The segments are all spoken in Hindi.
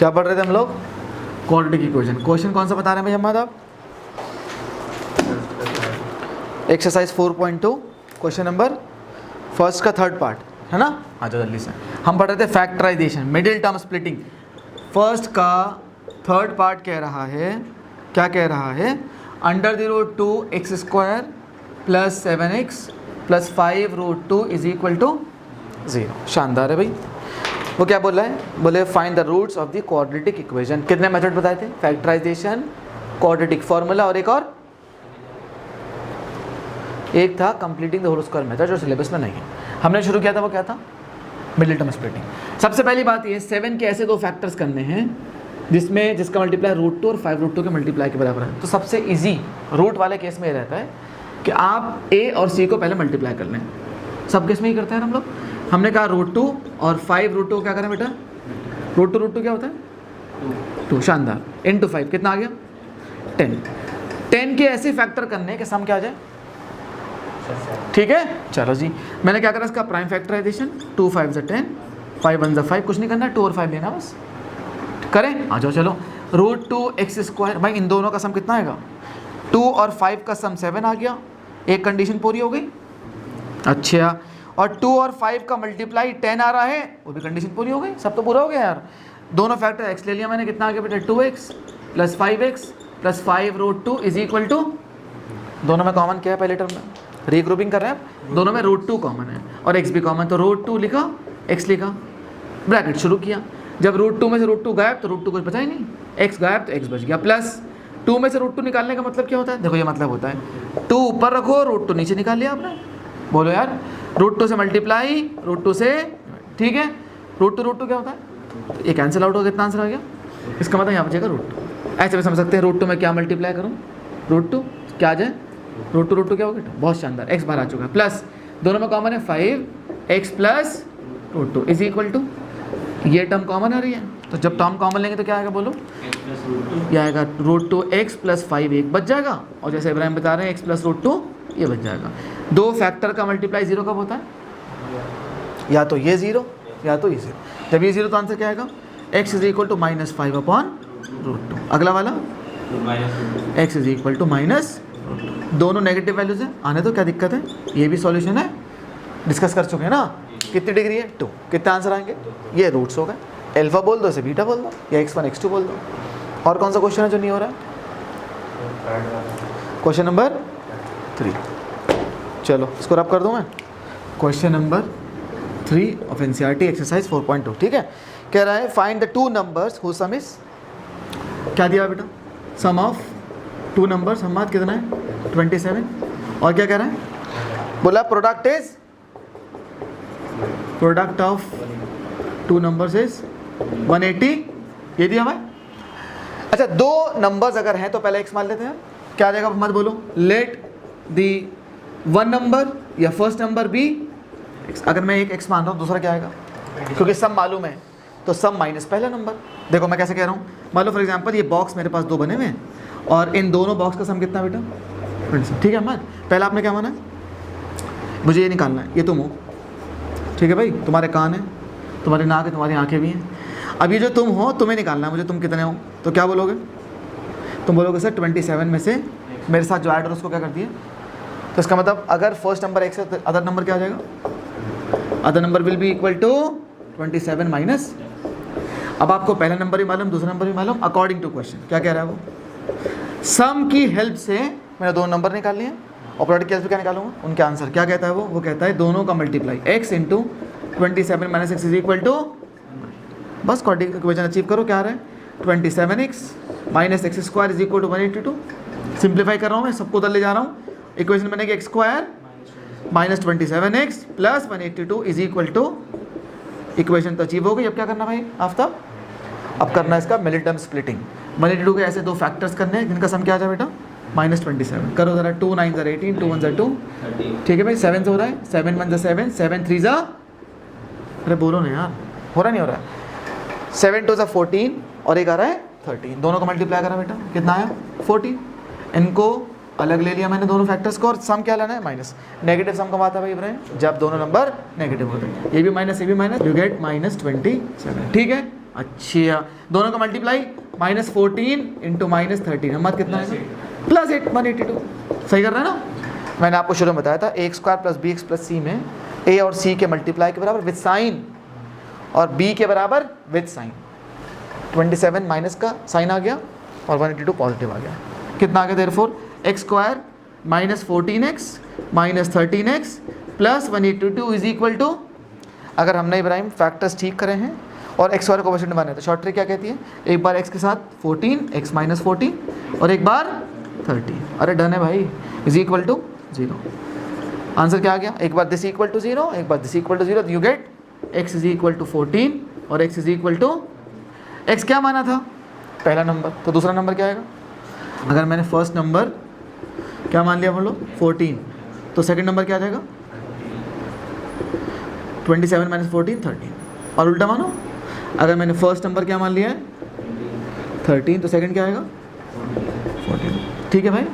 क्या पढ़ रहे थे हम लोग? Quadratic equation. क्वेश्चन कौन सा बता रहे हैं भाई अहमद आप? एक्सरसाइज 4.2 क्वेश्चन नंबर फर्स्ट का थर्ड पार्ट है ना। आ जाओ जल्दी से। हम पढ़ रहे थे factorization, middle term splitting. First का थर्ड पार्ट कह रहा है, क्या कह रहा है? Under the root 2x² plus 7x plus 5 root 2 is equal to 0। शानदार है भाई। वो क्या बोल रहा है? बोले find the roots of the quadratic equation. कितने मेथड बताए थे? फैक्टराइजेशन, क्वाड्रेटिक फॉर्मूला और एक था completing the whole square method जो सिलेबस में नहीं है। हमने शुरू किया था वो क्या था? Middle term splitting. सबसे पहली बात ये 7 के ऐसे दो फैक्टर्स करने हैं जिसमें जिसका मल्टीप्लाई रूट 2 और 5 रूट 2 के मल्टीप्लाई के बराबर है। तो सबसे इजी रूट वाले केस में ये रहता है कि आप a और c को पहले मल्टीप्लाई कर लें। सब केस में ही करते हैं हम लोग। हमने कहा रूट 2 और 5 रूट 2 क्या करें बेटा? रूट 2 क्या होता है? 2। शानदार। इंटू 5 कितना आ गया? 10 के ऐसे फैक्टर करने के सम क्या आ जाए? ठीक है, चलो जी। मैंने क्या करा इसका प्राइम फैक्टराइजेशन। 2 5 × 10, 5 1 × 5, कुछ नहीं करना, 2 और 5 लेना बस। करें? आ जाओ चलो। रूट 2x², भाई इन दोनों का सम कितना आएगा? 2 और 5 का सम 7 आ गया। एक कंडीशन पूरी हो गई। अच्छा, और 2 और 5 का मल्टीप्लाई 10 आ रहा है, वो भी कंडीशन पूरी हो गई। सब तो पूरा हो गया यार। दोनों फैक्टर x ले लिया मैंने, कितना आ गया बेटा? 2x plus 5x plus 5 root 2 is equal to, दोनों में कॉमन क्या है? पहले टर्म में रीग्रुपिंग कर रहे हैं, दोनों में रूट 2 कॉमन है और x भी कॉमन, तो रूट 2 लिखा, x लिखा, ब्रैकेट शुरू किया। जब रूट 2 में से रूट 2 गायब तो रूट 2 कुछ बचा ही नहीं, x गायब तो x बच गया। प्लस 2 में से रूट 2 निकालने का मतलब क्या होता है? देखो ये मतलब होता है 2 ऊपर रखो, रूट 2 नीचे निकाल लिया आपने। बोलो यार, रूट 2 से मल्टीप्लाई, रूट 2 से, ठीक है, रूट 2 क्या होता है? ये कैंसिल आउट हो गया, कितना आंसर आ गया? इसका मतलब यहाँ बचेगा रूट 2। ऐसे भी समझ सकते हैं, रूट 2 में क्या मल्टीप्लाई करूँ? रूट 2 क्या आ जाए? रूट 2 क्या होगा? बहुत शानदार, x बाहर आ चुका है। प्लस दोनों में कॉमन है 5x plus root 2 is equal to, ये टर्म कॉमन आ रही है, तो जब टर्म कॉमन लेंगे तो क्या आएगा? बोलो, ये आएगा रूट 2x प्लस 5 एक बच जाएगा, और जैसे इब्राहिम बता रहे हैं x प्लस रूट 2 ये बच जाएगा। दो फैक्टर का मल्टीप्लाई 0 कब होता है? या तो ये 0 या तो ये 0। जब ये 0 तो आंसर क्या आएगा? x is equal to -5 upon root 2। अगला वाला x is equal to minus, दोनों नेगेटिव वैल्यूज हैं, आने तो क्या दिक्कत है? ये भी सॉल्यूशन है, डिस्कस कर चुके हैं ना। कितनी डिग्री है? 2। कितने आंसर आएंगे? ये रूट्स हो गए। अल्फा बोल दो, इसे बीटा बोल दो, या x1 x2 बोल दो। और कौन सा क्वेश्चन है जो नहीं हो रहा है? Question number 3। चलो इसको रब कर दूं मैं। Question number 3 of NCERT exercise 4.2। ठीक है, कह रहा है find the 2 numbers who some is, क्या दिया बेटा? सम ऑफ 2 नंबर्स। हम बात कितना है? 27। और क्या कह रहा है? बोला product is, product of 2 numbers is 180। ये दिया भाई। अच्छा, 2 नंबर्स अगर हैं तो पहले x मान लेते हैं। क्या आ जाएगा मत बोलो? लेट दी 1 नंबर या फर्स्ट नंबर बी x। अगर मैं एक x मान रहा हूँ, दूसरा क्या आएगा? क्योंकि सम मालूम है तो सम माइनस पहला नंबर। देखो मैं कैसे कह रहा हूँ, मान लो फॉर एग्जांपल ये बॉक्स मेरे पास 2 बने हुए हैं और इन दोनों बॉक्स का सम कितना बेटा? 27। ठीक है अहमद, पहला आपने क्या माना है? मुझे ये निकालना है, ये तुम हो, ठीक है भाई, तुम्हारे कान है, तुम्हारी नाक है, तुम्हारी आंखें भी हैं। अब ये जो तुम हो, तुम्हें निकालना है मुझे, तुम कितने हो? तो क्या बोलोगे? तुम बोलोगे सर 27 में से मेरे साथ जो ऐड और उसको क्या कर दिया। तो इसका मतलब अगर फर्स्ट नंबर x है तो अदर नंबर क्या आ जाएगा? Other number will be equal to 27 minus. अब आपको पहला नंबर भी मालूम, दूसरा नंबर भी मालूम, अकॉर्डिंग टू क्वेश्चन क्या कह रहा है वो? सम की हेल्प से मैंने 2 नंबर निकाल लिए और प्रोडक्ट की हेल्प से क्या निकालूंगा? उनके आंसर। क्या कहता है वो कहता है दोनों का multiply x into 27 minus x is equal to, बस क्वाड्रेटिक इक्वेशन अचीव करो। क्या आ रहा है? 27x minus x² is equal to 182। Simplify कर रहा हूँ मैं, सबको उधर ले जा रहा हूँ। इक्वेशन बनेगी x² minus 27x plus 182 is equal to, equation तो अचीव हो गई। अब क्या करना भाई आफ्ताब? अब करना है इसका मिडिल टर्म स्प्लिटिंग। 182 के ऐसे 2 फैक्टर्स करने हैं जिनका सम क्या आ जाए बेटा? -27। करो जरा, 2 9 ज़ा 18, 2 1 ज़ा 2, ठीक है भाई, 7 से हो रहा है, 7 1 ज़ा 7, 7 3 ज़ा, अरे बोलो ना यार, हो रहा नहीं हो रहा है, 7 2 ज़ा 14 और एक आ रहा है 13। दोनों को मल्टीप्लाई करा बेटा, कितना आया? 14। इनको अलग ले लिया मैंने दोनों फैक्टर्स को, और सम क्या लाना है? माइनस। नेगेटिव सम कब आता है भाई इब्राहिम? जब दोनों नंबर नेगेटिव होते हैं। ये भी माइनस, ये भी माइनस, यू गेट -27। ठीक है, अच्छा, दोनों का मल्टीप्लाई -14 इंटू -13 हमारा कितना है? +8 182। सही कर रहे हैं ना? मैंने आपको शुरू में बताया था a square plus B X plus C में a और c के मल्टीप्लाई के बराबर विद साइन और b के बराबर विद साइन। 27 माइनस का साइन आ गया और 182 पॉजिटिव आ गया। कितना आ गया? Therefore x square -14x -13x plus 182 is equal to, अगर हमने इब्राहिम फैक्टर्स ठीक करे हैं और एक्स वाले कोएफिशिएंट बने तो शॉर्ट ट्रिक क्या कहती है? एक बार x के साथ 14 x -14 और एक बार 30। अरे डन है भाई, इज इक्वल टू 0। आंसर क्या आ गया? एक बार दिस इक्वल टू 0, एक बार this equal to 0, you get x is equal to 14 और x is equal to, x क्या माना था? पहला नंबर, तो दूसरा नंबर क्या आएगा? अगर मैंने फर्स्ट नंबर क्या मान लिया बोलो 14, तो सेकंड नंबर क्या आ जाएगा? 27 - 14 13। और उल्टा मानो, अगर मैंने फर्स्ट नंबर क्या मान लिया है 13, तो सेकंड क्या आएगा 14। ठीक है भाई,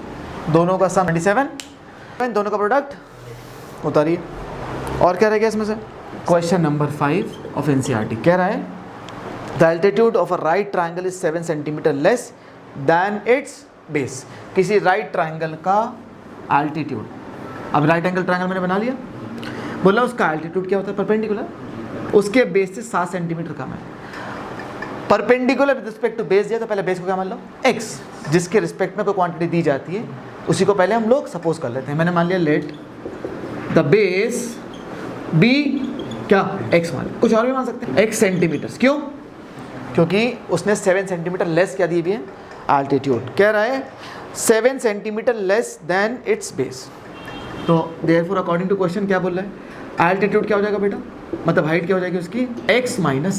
दोनों का सम 27, दोनों का प्रोडक्ट उतारिए। और क्या रह गया इसमें से? क्वेश्चन नंबर 5 ऑफ एनसीईआरटी कह रहा है the altitude of a right triangle is 7 centimetre less than it's base. किसी राइट ट्राइंगल का एल्टीट्यूड, अब राइट एंगल ट्राइंगल मैंने बना लिया, बोला उसका एल्टीट्यूड क्या होता है? परपेंडिकुलर, उसके बेस से 7 सेंटीमीटर कम है। Perpendicular with respect to base दिया तो पहले बेस को क्या मान लो? x, जिसके रिस्पेक्ट में कोई क्वांटिटी दी जाती है उसी को पहले हम लोग सपोज कर लेते हैं। मैंने मान लिया लेट द बेस बी क्या x मान, कुछ और भी मान सकते हैं x सेंटीमीटर्स। क्यों? क्योंकि उसने 7 सेंटीमीटर लेस क्या दी हुई है? एल्टीट्यूड। कह रहा है 7 centimetre less than it's base. तो देयरफॉर अकॉर्डिंग टू क्वेश्चन क्या बोल रहा है? एल्टीट्यूड क्या हो जाएगा बेटा? मतलब हाइट क्या हो जाएगी उसकी? x - 7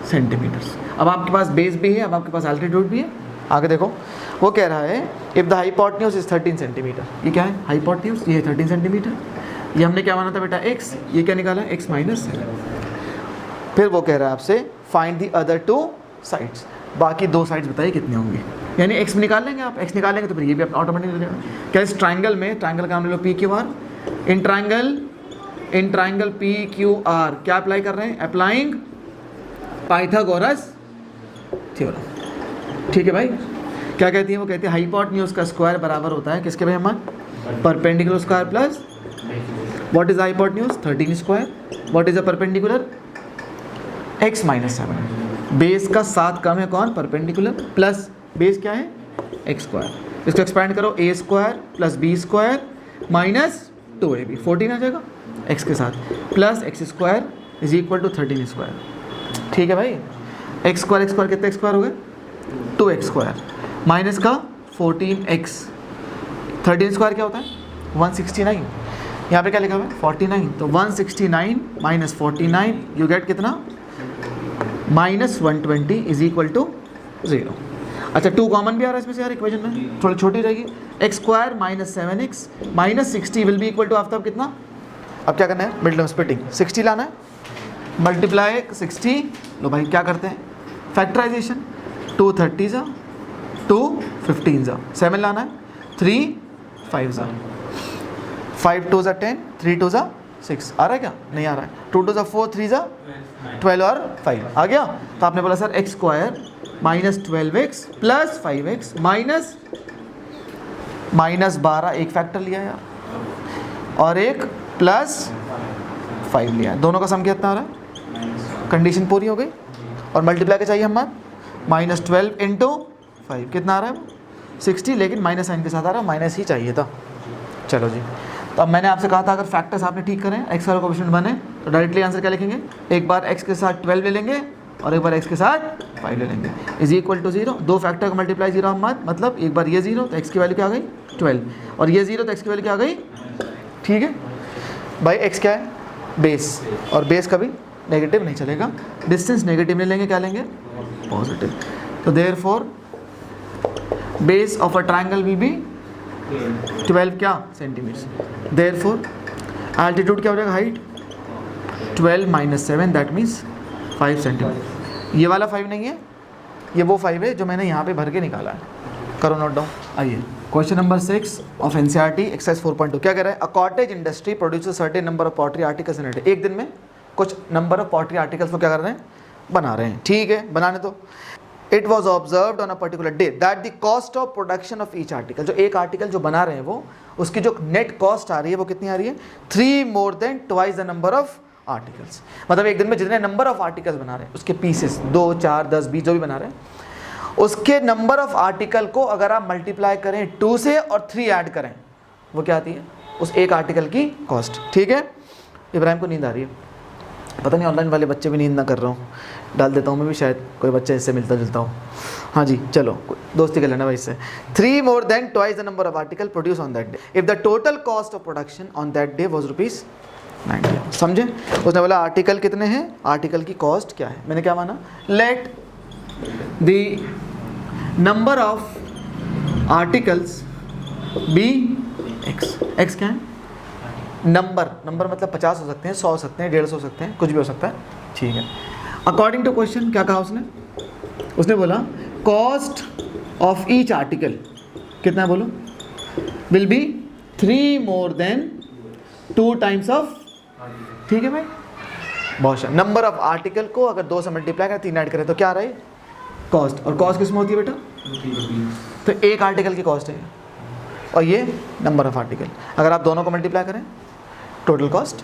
centimetres. अब आपके पास बेस भी है, अब आपके पास एल्टीट्यूड भी है। आगे देखो, वो कह रहा है if the hypotenuse is 13 centimetre. ये क्या है? हाइपोटेन्यूज, ये 13 सेंटीमीटर। ये हमने क्या माना था बेटा? x, ये क्या निकाला? x - 7। फिर वो कह रहा है आपसे फाइंड द अदर 2 साइड्स, बाकी 2 साइड्स बताइए कितने होंगे। यानी x निकाल लेंगे आप, x निकालेंगे तो फिर ये भी ऑटोमेटिक निकलेगा। क्या इस ट्राइंगल में, ट्राइंगल का नाम ले लो PQR, इन ट्राइंगल PQR क्या अप्लाई कर रहे हैं? Applying Pythagoras theorem. ठीक है भाई, क्या कहती है? वो कहती है हाइपोटेन्यूज का स्क्वायर बराबर होता है किसके भाई हमारे? Perpendicular square plus what is hypotenuse? 13 square. What is a perpendicular? x - 7। Base का 7 कम है कौन? परपेंडिकुलर, प्लस बेस क्या है? x square. इसको एक्सपेंड करो, a square plus b square minus 2ab, 14 आ जाएगा x के साथ, plus x square is equal to 13 square. ठीक है भाई, x स्क्वायर कितने स्क्वायर हो गए? 2x स्क्वायर माइनस का 14x, 13 स्क्वायर क्या होता है? 169। यहाँ पे क्या लिखा हुआ है? 49। तो 169 - 49 यू गेट कितना? -120 इज इक्वल टू 0। अच्छा, 2 कॉमन भी आ रहा है इसमें से यार, इक्वेशन में थोड़ी छोटी रहेगी। x square - 7x -60 will be equal to after कितना? अब क्या करना है? मिडल स्प्लिटिंग, 60 लाना है, मल्टीप्लाई 60। लो भाई क्या करते हैं? फैक्टराइजेशन, 2 30 2 15 7 लाना है, 3 5 5 2 10 3 2 6। आ रहा है क्या? नहीं आ रहा है। 2 2 4 3 12 और 5 आ गया। तो आपने बोला sir x square -12x plus 5x minus 12, एक फैक्टर लिया यार और एक प्लस 5 लिया, दोनों का सम कितना आ रहा है? कंडीशन पूरी हो गई। और मल्टीप्लाई के चाहिए हमारा -12 इंटू 5 कितना आ रहा है? 60, लेकिन माइनस साइन के साथ आ रहा है, माइनस ही चाहिए था। चलो जी, तो अब मैंने आपसे कहा था अगर फैक्टर्स आपने ठीक करें, एक्स वाला कोएफिशिएंट बने तो डायरेक्टली आंसर क्या लिखेंगे? एक बार x के साथ 12 ले लेंगे और एक बार x के साथ 5 ले लेंगे, इज इक्वल टू 0। दो फैक्टर का मल्टीप्लाई 0 हमारा, मतलब एक बार ये 0 तो x की वैल्यू क्या आ गई? 12, और ये 0 तो x की वैल्यू क्या आ गई? ठीक है भाई, x क्या है? बेस, और बेस कभी नेगेटिव नहीं चलेगा, डिस्टेंस नेगेटिव नहीं लेंगे, क्या लेंगे? पॉजिटिव। तो therefore base of a triangle will be 12 क्या? सेंटीमीटर। देयरफॉर एल्टीट्यूड क्या हो जाएगा? Height 12 - 7 that means 5 centimetre. ये वाला 5 नहीं है, ये वो 5 है जो मैंने यहाँ पे भर के निकाला है। करो नोट डाउन। आइए question number 6 of NCERT exercise 4.2 क्या कह रहा है? A cottage industry produces certain number of pottery articles in a day. एक दिन में कुछ नंबर ऑफ पॉटरी आर्टिकल्स को क्या कर रहे हैं? बना रहे हैं, ठीक है, बनाने दो। It was observed on a particular day that the cost of production of each article, जो एक आर्टिकल जो बना रहे हैं वो उसकी जो नेट कॉस्ट आ रही है वो कितनी आ रही है, 3 more than twice the number of articles. मतलब एक दिन में जितने नंबर ऑफ आर्टिकल्स बना रहे हैं उसके पीसेस 2, 4, 10, 20 जो भी बना रहे हैं उसके नंबर ऑफ आर्टिकल को अगर आप मल्टीप्लाई करें 2 से और 3 ऐड करें, वो क्या आती है, उस एक आर्टिकल की कॉस्ट। ठीक है, इब्राहिम को नींद आ रही है, पता नहीं ऑनलाइन वाले बच्चे भी नींद ना कर रहा हूँ, डाल देता हूँ मैं भी, शायद कोई बच्चा इससे मिलता जुलता हूँ। हाँ जी, चलो दोस्ती कर लेना भाई इससे। 3 more than twice the number of article produced on that day if the total cost of production on that day was ₹90। समझे? उसने बोला आर्टिकल कितने हैं, आर्टिकल की कॉस्ट क्या है। मैंने क्या माना, let the number of articles be x. X क्या है, नंबर मतलब 50 हो सकते हैं, 100 हो सकते हैं, 150 हो सकते हैं, कुछ भी हो सकता है, ठीक है। अकॉर्डिंग टू क्वेश्चन क्या कहा उसने बोला कॉस्ट ऑफ ईच आर्टिकल कितना है बोलो, will be 3 more than 2 times of, ठीक है भाई, बहुत अच्छा। नंबर ऑफ आर्टिकल को अगर 2 से मल्टीप्लाई करें, 3 ऐड करें तो क्या रहे, कॉस्ट। और कॉस्ट किसमें होती है बेटा, तो एक आर्टिकल की कॉस्ट है और ये नंबर ऑफ आर्टिकल, अगर आप दोनों को मल्टीप्लाई करें टोटल कॉस्ट।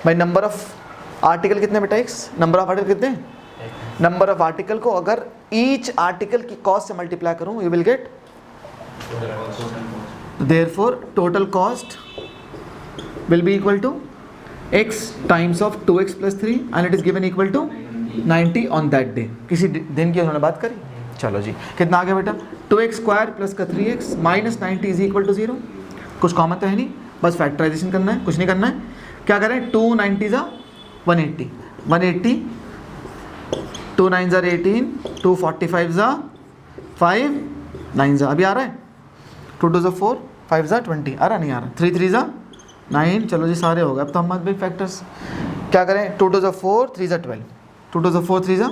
भाई नंबर ऑफ आर्टिकल कितने बेटा, एक्स, नंबर ऑफ आर्टिकल कितने, नंबर ऑफ आर्टिकल को अगर ईच आर्टिकल की कॉस्ट से मल्टीप्लाई करूं you will get, therefore total cost will be equal to x times of 2x + 3 and it is given equal to 90 on that day. किसी दिन की उन्होंने बात करी। चलो जी, कितना आ गया बेटा, 2x² + 3x - 90 is equal to 0। कुछ कॉमन तो है नहीं, बस फैक्टराइजेशन करना है, कुछ नहीं करना है। क्या करें, 2 90 ज़ा 180, 180, 2 9 ज़ा 18, 2 45 ज़ा 5 9 ज़ा, अभी आ रहा है, 2 2 ज़ा 4, 5 ज़ा 20, आ रहा नहीं आ रहा, 3 3 ज़ा 9, चलो जी सारे हो गए। अब तो हम भी फैक्टर्स क्या करें, 2 2 ज़ा 4, 3 ज़ा 12, 2 2 ज़ा 4, 3 ज़ा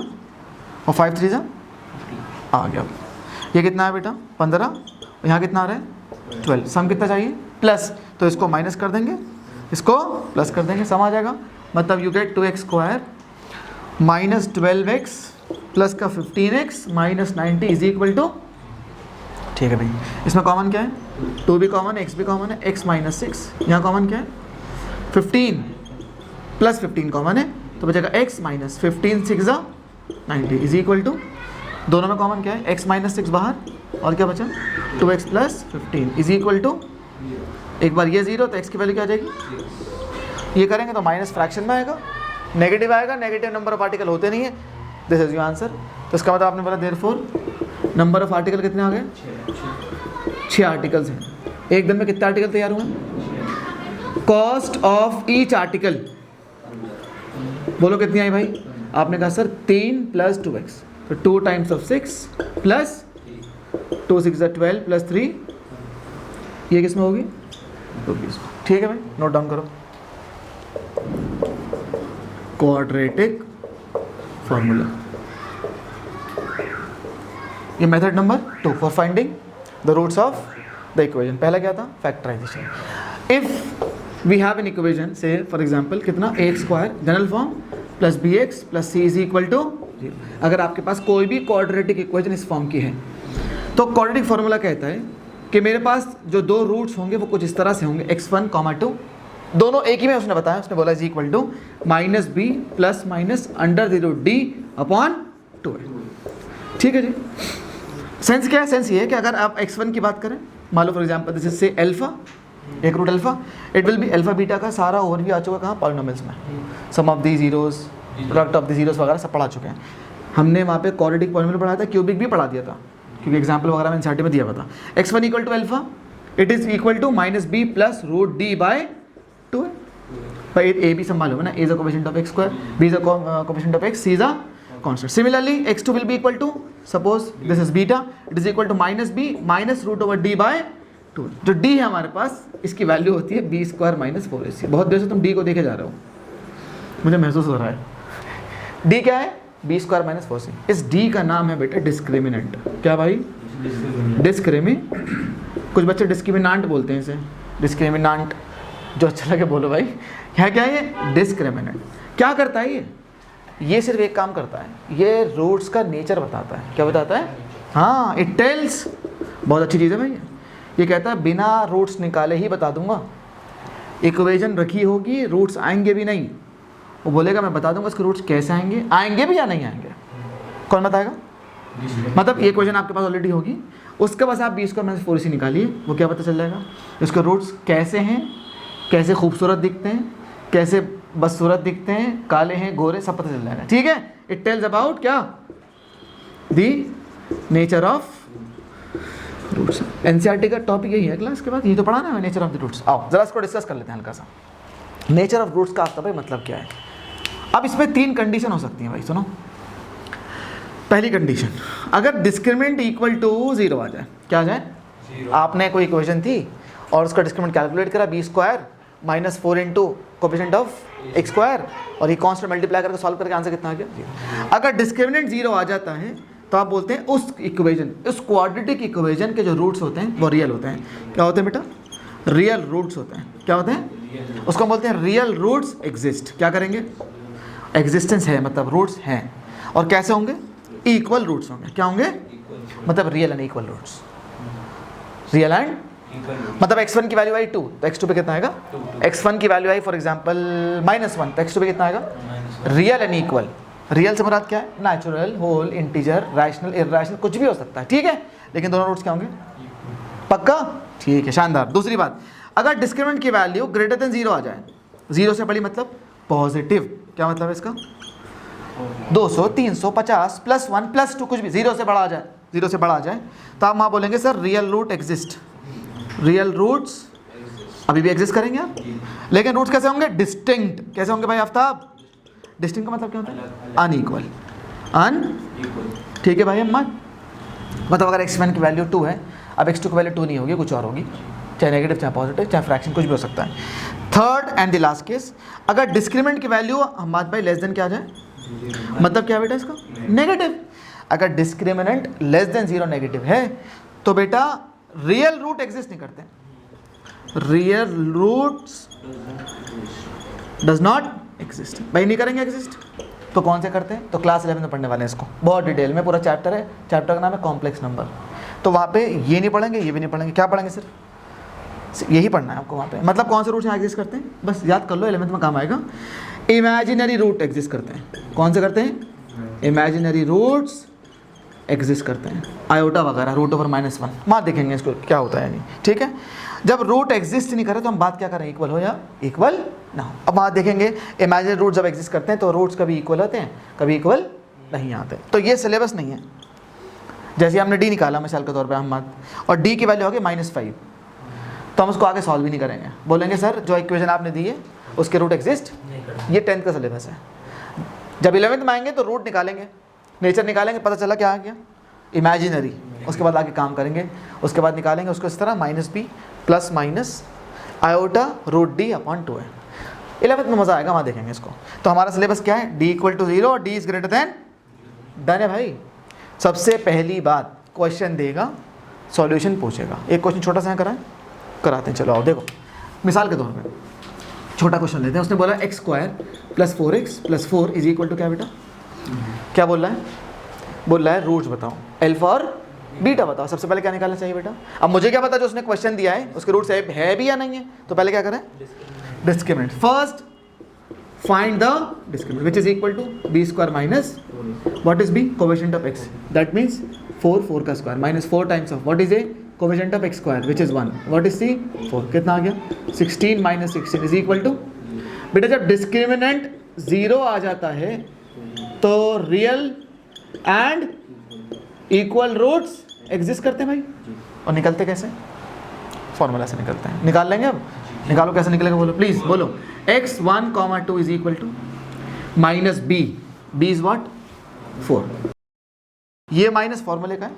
और 5 3 ज़ा आ गया। ये कितना है बेटा 15, यहाँ कितना आ रहा है 12, सम कितना चाहिए प्लस, तो इसको माइनस कर देंगे, इसको प्लस कर देंगे, सम आ जाएगा। मतलब you get 2x² - 12x plus का 15x - 90 इज इक्वल टू, ठीक है भाई। इसमें कॉमन क्या है, 2 भी कॉमन है, x भी कॉमन है, x - 6, यहाँ कॉमन क्या है 15 + 15 कॉमन है, तो बचेगा x - 15 6 ज़ा 90 इज इक्वल टू, दोनों में कॉमन क्या है, x - 6 बाहर और क्या बचा 2x + 15 इज इक्वल टू, एक बार ये 0 तो x की वैल्यू क्या आ जाएगी, ये करेंगे तो माइनस फ्रैक्शन में आएगा, नेगेटिव आएगा, नेगेटिव नंबर ऑफ आर्टिकल होते नहीं है, दिस इज योर आंसर। तो इसका मतलब आपने बोला देयरफॉर नंबर ऑफ आर्टिकल कितने आ गए, 6 आर्टिकल्स हैं। एक दिन में कितने आर्टिकल तैयार हुए, कॉस्ट ऑफ ईच आर्टिकल बोलो कितनी आई भाई, आपने कहा सर 3 + 2x, तो 2 टाइम्स ऑफ 6 प्लस 2 6 = 12 + 3, ये किस में होगी 20। ठीक है भाई, नोट डाउन करो, क्वाड्रेटिक फॉर्मूला। ये method number 2 for finding the roots of the equation. पहला क्या था, factorization. If we have an equation से फॉर एग्जांपल कितना ax² general form + bx + c is equal to 0। अगर आपके पास कोई भी क्वाड्रेटिक इक्वेशन इस फॉर्म की है तो क्वाड्रेटिक फार्मूला कहता है कि मेरे पास जो 2 रूट्स होंगे वो कुछ इस तरह से होंगे, x1, 2, दोनों एक ही में उसने बताया, उसने बोला is equal to -b ± (d/2) है। ठीक है जी। सेंस क्या है, सेंस ये है कि अगर आप x1 की बात करें, मान लो for example this is say alpha, एक रूट alpha, it will be alpha beta का सारा ओवरव्यू आ चुका कहाँ, पॉलिनोमियल्स में, sum of the zeros, product of the zeros वगैरह सब पढ़ा चुके हैं हमने। वहाँ पे क्वाड्रेटिक पॉलिनोमियल पढ़ाया था, क्यूबिक भी पढ़ा दिया था, क्योंकि एग्जाम्पल वगैरह में एनसीईआरटी में दिया हुआ था। x1 = alpha, it is equal to -b + √d/2 है भाई, ए बी संभालो ना, a is a coefficient of x², b is a coefficient of x, c is a constant. Similarly x2 will be equal to, suppose this is beta, it is equal to -b - √d/2। जो d है हमारे पास इसकी वैल्यू होती है b² - 4ac। बहुत देर से तुम d को देखे जा रहे हो, मुझे महसूस हो रहा है। d क्या है, b² - 4c। इस d का नाम है बेटा डिस्क्रिमिनेंट। क्या भाई, कुछ बच्चे डिस्क्रिमिनांट बोलते हैं इसे, डिस्क्रिमिनांट, जो अच्छा लगे बोलो भाई। यहाँ क्या है, ये डिस्क्रिमिनेंट। क्या करता है ये, ये सिर्फ एक काम करता है, ये रूट्स का नेचर बताता है। क्या बताता है? हाँ, इट टेल्स। बहुत अच्छी चीज़ है भाई। ये कहता है बिना रूट्स निकाले ही बता दूंगा। इक्वेशन रखी होगी, रूट्स आएंगे भी नहीं, वो बोलेगा मैं बता दूंगा इसके रूट्स कैसे आएंगे, आएंगे भी या नहीं आएंगे। कौन बताएगा? मतलब ये इक्वेशन आपके पास ऑलरेडी होगी, उसके बाद आप 20 का माइनस 4 निकालिए, वो क्या पता चल जाएगा इसके रूट्स कैसे हैं, कैसे खूबसूरत दिखते हैं, कैसे बदसूरत दिखते हैं, काले हैं गोरे, सब पता चल जाएगा। ठीक है, इट टेल्स अबाउट क्या? The nature of roots. NCERT का टॉपिक यही है क्लास के बाद, ये तो पढ़ा ना नेचर ऑफ द रूट्स। आओ जरा इसको डिस्कस कर लेते हैं हल्का सा। नेचर ऑफ रूट्स का आपका भाई मतलब क्या है? अब इसमें 3 कंडीशन हो सकती हैं भाई, सुनो। पहली कंडीशन, अगर डिस्क्रिमिनेंट इक्वल टू 0 आ जाए। क्या आ जाए? आपने कोई इक्वेशन थी और उसका डिस्क्रिमिनेंट कैलकुलेट करा, b square minus 4 into coefficient of x square, और ये कांस्टेंट मल्टीप्लाई करके सॉल्व करके आंसर कितना आ गया? अगर डिस्क्रिमिनेंट 0 आ जाता है तो आप बोलते हैं उस इक्वेशन, उस क्वाड्रेटिक इक्वेशन के जो रूट्स होते हैं वो रियल होते हैं। क्या होते हैं बेटा? रियल रूट्स होते हैं। क्या होते हैं? उसको हम बोलते हैं रियल रूट्स एग्जिस्ट। क्या करेंगे? एग्जिस्टेंस है, मतलब रूट्स हैं। और कैसे होंगे? इक्वल रूट्स होंगे। क्या होंगे? मतलब real and equal roots. Real and मतलब x1 की वैल्यू आई 2 तो x2 पे कितना आएगा? x1 की वैल्यू आई फॉर एग्जांपल -1 तो x2 पे कितना आएगा? Real and equal. रियल से मुराद क्या है? Natural, whole, integer, rational, irrational, कुछ भी हो सकता है। ठीक है, लेकिन दोनों रूट्स क्या होंगे? पक्का? ठीक है, शानदार। दूसरी बात, अगर डिस्क्रिमिनेंट की वैल्यू ग्रेटर देन 0 आ जाए, 0 से बड़ी मतलब पॉजिटिव। क्या मतलब है इसका? 200, 300, 50, +1, +2 कुछ भी 0 से बड़ा आ जाए, 0 से बड़ा आ जाए तो आप वहाँ बोलेंगे sir real root exist. Real roots अभी भी एग्जिस्ट करेंगे आप, लेकिन रूट्स कैसे होंगे? डिस्टिंक्ट। कैसे होंगे भाई आफ्ताब? डिस्टिंक्ट का मतलब क्या होता है? अनइक्वल। ठीक है भाई अम्मा, मतलब अगर x1 की वैल्यू 2 है, अब x2 की वैल्यू 2 नहीं होगी, कुछ और होगी, चाहे नेगेटिव चाहे पॉजिटिव चाहे फ्रैक्शन, कुछ भी हो सकता है। Third and the last case, अगर डिस्क्रिमिनेंट की वैल्यू हमारे भाई लेस देन क्या आ जाए, मतलब क्या बेटा इसका? नेगेटिव। अगर डिस्क्रिमिनेंट लेस देन 0 नेगेटिव है तो बेटा रियल रूट एग्जिस्ट नहीं करते। Real roots does not exist. भाई नहीं करेंगे एग्जिस्ट तो कौन से करते हैं? तो क्लास 11 में पढ़ने वाले हैं इसको बहुत डिटेल में, पूरा चैप्टर है, चैप्टर का नाम है कॉम्प्लेक्स नंबर। तो वहाँ पे ये नहीं पढ़ेंगे, ये भी नहीं पढ़ेंगे, क्या पढ़ेंगे? सिर्फ यही पढ़ना है आपको वहाँ पे। मतलब कौन से रूट्स यहाँ एग्जिस्ट करते हैं, बस याद कर लो, 11th में काम आएगा। इमेजिनरी रूट एग्जिस्ट करते हैं। कौन से करते हैं? इमेजिनरी रूट्स एग्जिस्ट करते हैं, आयोटा वगैरह, रूट ओवर -1। वहाँ देखेंगे इसको क्या होता है नहीं। ठीक है, जब रूट एग्जिस्ट नहीं करे तो हम बात क्या करें? इक्वल हो या इक्वल ना हो। अब वहाँ देखेंगे इमेजिनरी रूट जब एग्जिस्ट करते हैं तो रूट्स कभी इक्वल होते हैं, कभी इक्वल नहीं आते। तो ये सिलेबस नहीं है। जैसे हमने डी निकाला मिसाल के तौर पर अहमद, और डी की वैल्यू हो गई -5, तो हम उसको आगे सॉल्व भी नहीं करेंगे, बोलेंगे सर जो इक्वेशन आपने दी है उसके रूट एग्जिस्ट। ये 10th का सिलेबस है। जब 11th में आएंगे तो रूट निकालेंगे, नेचर निकालेंगे, पता चला क्या आ गया? इमेजिनरी। उसके बाद आगे काम करेंगे, उसके बाद निकालेंगे उसको इस तरह -b plus minus iota root d upon 2 है। 11th में मज़ा आएगा, वहाँ देखेंगे इसको। तो हमारा सिलेबस क्या है? d = 0 और d is greater than. Done है भाई। सबसे पहली बात, क्वेश्चन देगा, सॉल्यूशन पूछेगा। एक क्वेश्चन छोटा सा कराते हैं। चलो आओ देखो, मिसाल के तौर पे छोटा क्वेश्चन लेते हैं। उसने बोला x² + 4x + 4 = क्या बेटा? क्या बोल रहा है? बोल रहा है रूट्स बताओ, अल्फा और बीटा बताओ। सबसे पहले क्या निकालना चाहिए बेटा? अब मुझे क्या पता जो उसने क्वेश्चन दिया है उसके रूट्स है भी या नहीं है, तो पहले क्या करें? Discriminant. First find the discriminant which is equal to b² minus what is b? Coefficient of x, that means 4 का square minus 4 times of what is a? Coefficient of x square which is 1, what is c? 4। कितना आ गया? 16 - 16 इज इक्वल टू। बेटा जब डिस्क्रिमिनेंट 0 आ जाता है तो real and equal roots exist करते हैं भाई। और निकलते कैसे? फॉर्मूला से निकलते हैं। निकाल लेंगे अब? निकालो, कैसे निकलेगा बोलो प्लीज, बोलो। x1, 2 is equal to -b, b is what? 4। ये माइनस फॉर्मूले का है,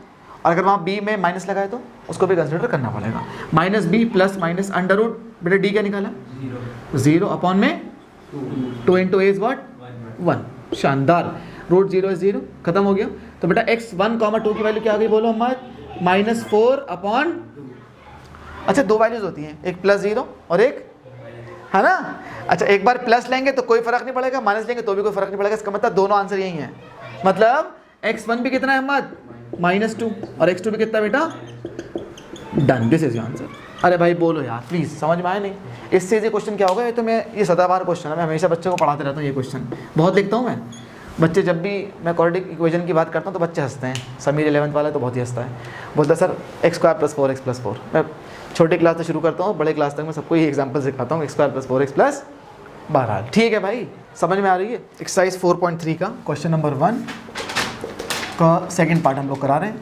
और अगर वहाँ b में माइनस लगाए तो उसको भी कंसिडर करना पड़ेगा। -b plus minus under root, बेटा d क्या निकाला? 0 अपॉन में 2 × a इज व्हाट? 1। शानदार। रूट 0 इज 0, खत्म हो गया। तो बेटा x1, 2 की वैल्यू क्या आ गई बोलो हमारे? -4 अपॉन, अच्छा 2 वैल्यूज होती हैं, एक +0 और एक, है ना? अच्छा एक बार प्लस लेंगे तो कोई फर्क नहीं पड़ेगा, माइनस लेंगे तो भी कोई फर्क नहीं पड़ेगा, इसका मतलब दोनों आंसर यही है। मतलब x1 भी कितना है अहमद, -2, और x2 भी कितना बेटा, डन, दिस इज आंसर। अरे भाई बोलो यार प्लीज़, समझ में आया नहीं? इससे ये क्वेश्चन क्या होगा, ये तो मैं ये सदाबहार क्वेश्चन है, मैं हमेशा बच्चों को पढ़ाते रहता हूँ ये क्वेश्चन, बहुत लिखता हूँ मैं। बच्चे जब भी मैं क्वाड्रेटिक इक्वेशन की बात करता हूँ तो बच्चे हंसते हैं। समीर 11th वाला तो बहुत ही हंसता है, बोलता है सर x² + 4x + 4। मैं छोटी क्लास से शुरू करता हूँ, बड़े क्लास तक मैं सबको ये एग्जाम्पल सिखाता हूँ, x² + 4x + 12। ठीक है भाई, समझ में आ रही है? एक्सरसाइज 4.3 का क्वेश्चन नंबर 1 का सेकंड पार्ट हम लोग करा रहे हैं।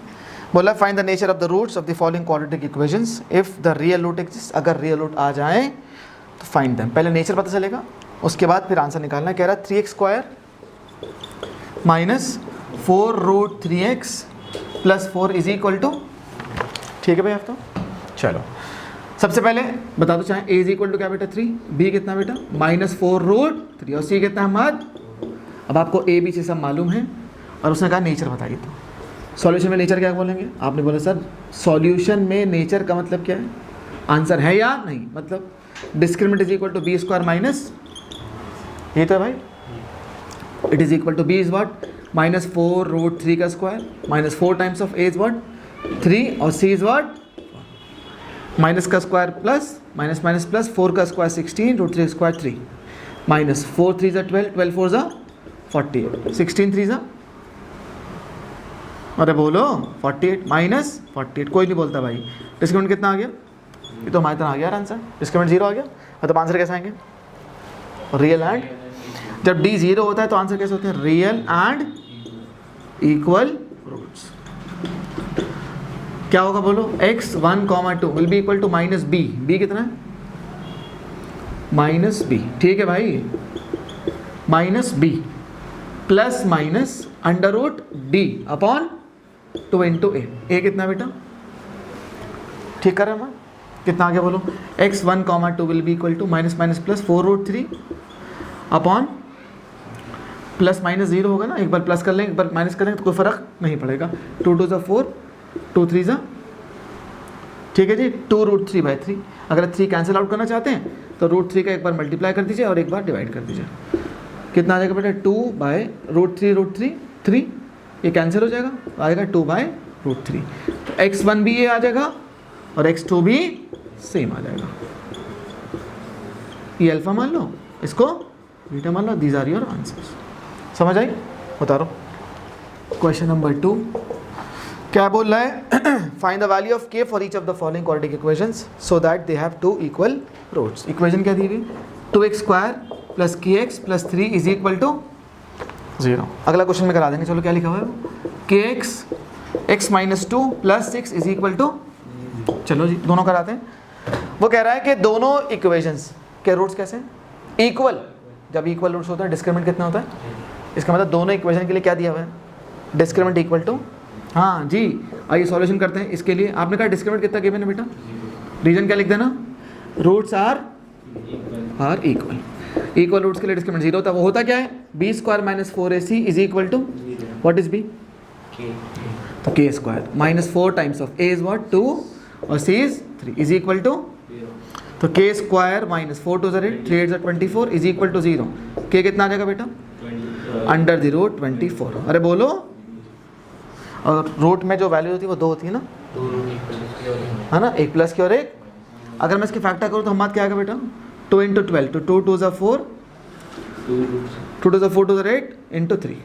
बोला find the nature of the roots of the following quadratic equations if the real root exist. अगर रियल रूट आ जाए तो फाइंड देम। पहले नेचर पता चलेगा, उसके बाद फिर आंसर निकालना है। कह रहा है 3x² - 4√3x + 4 = ठीक है भाई। आप तो चलो सबसे पहले बता दो, चाहे a = क्या बेटा 3, b कितना बेटा -4√3 और c कितना है मत। अब आपको a b से सब मालूम है और उसने कहा नेचर बताइए। तो सॉल्यूशन में नेचर क्या बोलेंगे? आपने बोला सर सॉल्यूशन में नेचर का मतलब क्या है, आंसर है या नहीं, मतलब डिस्क्रिमिनेंट = b² माइनस, ये तो है भाई, it is equal to b is what -4√3 का square -4 times of a is what 3 और c इज व्हाट माइनस का square plus minus minus plus 4 का स्क्वायर 16 √3 स्क्वायर 3 -4 3 = 12 12 4 = 48 16 3 = अरे बोलो 48 -48 कोई नहीं बोलता भाई। डिस्क्रिमिनेंट कितना आ गया? ये तो हमारी तरह आ गया आंसर, डिस्क्रिमिनेंट 0 आ गया। मतलब आंसर कैसे आएंगे? रियल एंड, जब d 0 होता है तो आंसर कैसे होते हैं? Real and equal roots. क्या होगा बोलो? x1, 2 will be equal to -b, b कितना है -b, ठीक है भाई, -b plus minus √d upon 2 × a कितना बेटा, ठीक कर रहे हैं? कितना आ गया बोलो? x1, 2 will be equal to -4√3 upon plus minus 0 होगा ना, एक बार प्लस कर लेंगे एक बार माइनस कर लेंगे तो कोई फर्क नहीं पड़ेगा। 2 2 = 4 2 3 = ठीक है जी 2√3/3। अगर 3 कैंसिल आउट करना चाहते हैं तो √3 का एक बार मल्टीप्लाई कर दीजिए और एक बार डिवाइड कर दीजिए। कितना आ जाएगा बेटा? 2/√3 3, ये कैंसिल हो जाएगा, आएगा 2/√3। तो x1 भी ये आ जाएगा और x2 भी सेम आ जाएगा। ये अल्फा मान लो, इसको बीटा मान लो, दीज आर योर आंसर्स। समझ आई? बता रहा हूँ। क्वेश्चन नंबर 2 क्या बोल रहा है? Find the value of k for each of the following quadratic equations so that they have 2 equal roots. Equation क्या दी हुई? 2x² + kx + 3 = 0। अगला क्वेश्चन में करा देंगे। चलो क्या लिखा हुआ है? kx x - 2 + 6 = चलो जी दोनों कराते हैं। वो कह रहा है कि दोनों इक्वेशंस के रूट्स कैसे इक्वल, जब इक्वल रूट्स होते हैं डिस्क्रिमिनेंट कितना होता है? इसका मतलब दोनों इक्वेशन के लिए क्या दिया हुआ है? डिस्क्रिमिनेंट इक्वल टू, हाँ जी। आइए सॉल्यूशन करते हैं इसके लिए। आपने कहा डिस्क्रिमिनेंट कितना गिवन है बेटा? रीजन क्या लिख देना? Roots are equal. Equal roots के लिए डिस्क्रिमिनेंट 0 होता है। वो होता क्या है? b² - 4ac = what is b? तो k² -4 times of a is what 2 और c इज 3 = तो k² - 4 2 = 8 3 8 = 24 = 0। k कितना आ जाएगा बेटा? √24। अरे बोलो, और रूट में जो वैल्यू होती है वो 2 होती है ना, है ना, एक प्लस की और एक। अगर मैं इसके फैक्टर करूँ तो हमारे क्या आएगा बेटा? 2 × 12 तो 2 2 = 4 2 2 = 4 2 = 8 × 3।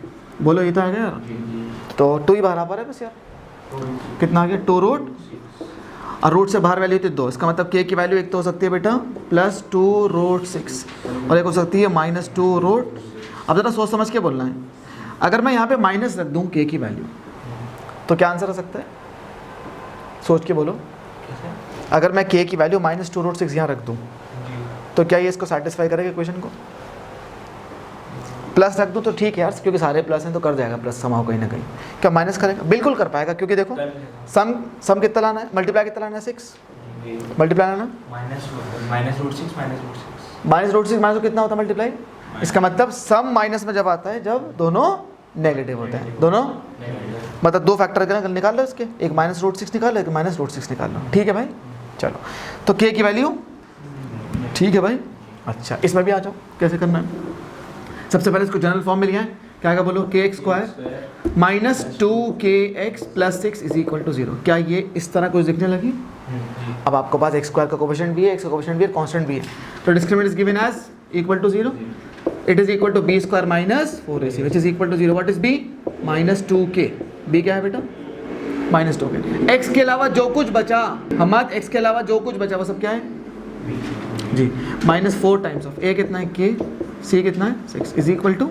बोलो ये तो आएगा यार, तो 2 ही बाहर आ पा रहा है बस यार। कितना आ गया? 2 रूट, और रूट से बाहर वैल्यू होती है 2। इसका मतलब k की वैल्यू एक तो हो सकती है बेटा +2√6 और एक हो सकती है -2√। अब ज़रा सोच समझ के बोलना है। अगर मैं यहाँ पे माइनस रख दूँ k की वैल्यू तो क्या आंसर आ सकता है? सोच के बोलो। अगर मैं k की वैल्यू -2√6 यहाँ रख दूँ तो क्या ये इसको सेटिस्फाई करेगा इक्वेशन को? प्लस रख दूँ तो ठीक है यार, क्योंकि सारे प्लस हैं तो कर जाएगा प्लस समाओ कहीं ना कहीं। क्या माइनस करेगा? बिल्कुल कर पाएगा, क्योंकि देखो सम कितना लाना है, मल्टीप्लाई कितना लाना है? 6 मल्टीप्लाई लाना -√6 कितना होता है मल्टीप्लाई? इसका मतलब सम माइनस में जब आता है जब दोनों नेगेटिव होते हैं, दोनों मतलब 2 फैक्टर निकाल लो इसके, एक -√6 निकाल लो, एक -√6 निकाल लो। ठीक है भाई, चलो तो k की वैल्यू, ठीक है भाई, अच्छा इसमें भी आ जाओ, कैसे करना है। सबसे पहले इसको जनरल फॉर्म मिल गया है, क्या क्या बोलो, k x square minus 2kx plus 6 is equal to 0। क्या ये इस तरह कुछ दिखने लगी? अब आपके पास एक्स स्क्वायर का कोफिशिएंट भी है, एक्स का कोफिशिएंट भी है, कांस्टेंट भी है, तो discriminant is given as equal to 0। It is equal to b square minus 4ac which is equal to 0। What is b? Minus 2k। B क्या है बेटा? Minus 2k। एक्स के अलावा जो कुछ बचा, हमारे एक्स के अलावा जो कुछ बचा वो सब क्या है जी, माइनस 4 टाइम्स ऑफ a कितना है k, c कितना है 6 इज इक्वल टू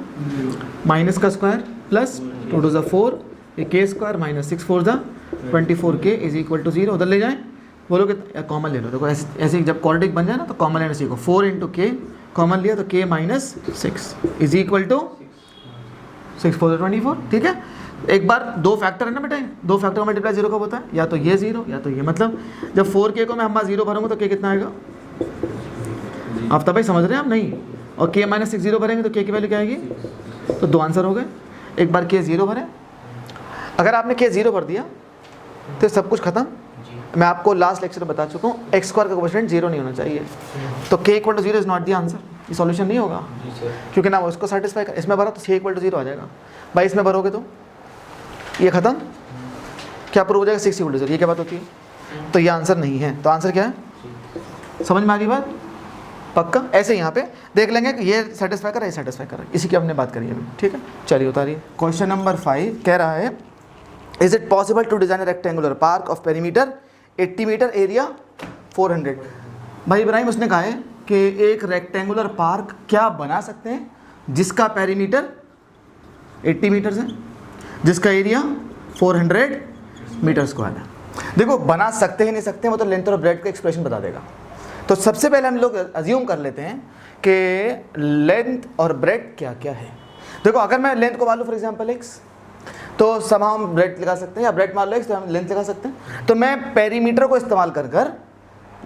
माइनस का स्क्वायर प्लस 2 टू ज़ा 4, ये k स्क्वायर माइनस 6 4 ज़ा 24k इज इक्वल टू 0। उधर ले जाएं, बोलो कि कॉमन ले लो। देखो ऐसे जब क्वाड्रेटिक बन जाए ना तो कॉमन लेना सीखो। 4 इंटू के कॉमन लिया तो k minus 6 is equal to 6 4 24। ठीक है, एक बार दो फैक्टर है ना बेटा, दो फैक्टर मल्टीप्लाई 0 कब होता है? या तो ये 0 या तो ये, मतलब जब 4k को मैं हमारा 0 भरूंगा तो k कितना आएगा? आप तब ही समझ रहे हैं आप? नहीं। और k माइनस 6 0 भरेंगे तो k की वैल्यू क्या आएगी? तो दो आंसर हो गए। एक बार k 0 भरें, अगर आपने k 0 भर दिया तो सब कुछ खत्म। मैं आपको लास्ट लेक्चर में बता चुका हूँ एक्स स्क्वायर का कोफिशिएंट 0 नहीं होना चाहिए, तो k equal to 0 is not the answer. ये सॉल्यूशन नहीं होगा क्योंकि ना वो इसको सेटिस्फाई कर। इसमें भरा तो k इक्वल टू 0 आ जाएगा भाई, इसमें भरोगे तो ये खत्म, क्या प्रूव हो जाएगा? 6 इक्वल टू 0। ये क्या बात होती है? तो ये आंसर नहीं है। तो आंसर क्या है? समझ में आ गई बात? पक्का? ऐसे यहाँ पे देख लेंगे कि ये सेटिस्फाई कर रहा है, ये सेटिस्फाई कर रहा है, इसी की हमने बात करी है अभी। ठीक है, चलिए उतारिए। क्वेश्चन नंबर 5 कह रहा है is it possible to design a rectangular park of perimeter 80 metre area 400। भाई इब्राहिम उसने कहा है कि एक रेक्टेंगुलर पार्क क्या बना सकते हैं जिसका पेरीमीटर 80 मीटर है, जिसका एरिया 400 मीटर स्क्वायर है। देखो बना सकते हैं नहीं सकते हैं, वो तो लेंथ और ब्रेड्थ का एक्सप्रेशन बता देगा। तो सबसे पहले हम लोग अज्यूम कर लेते हैं कि लेंथ और ब्रेड्थ क्या क्या है। देखो अगर मैं लेंथ को मान लूँ फॉर एग्जांपल x, तो समा हम ब्रेड्थ लगा सकते हैं, या ब्रेड्थ मान लो x तो हम लेंथ लगा सकते हैं। तो मैं पेरीमीटर को इस्तेमाल कर कर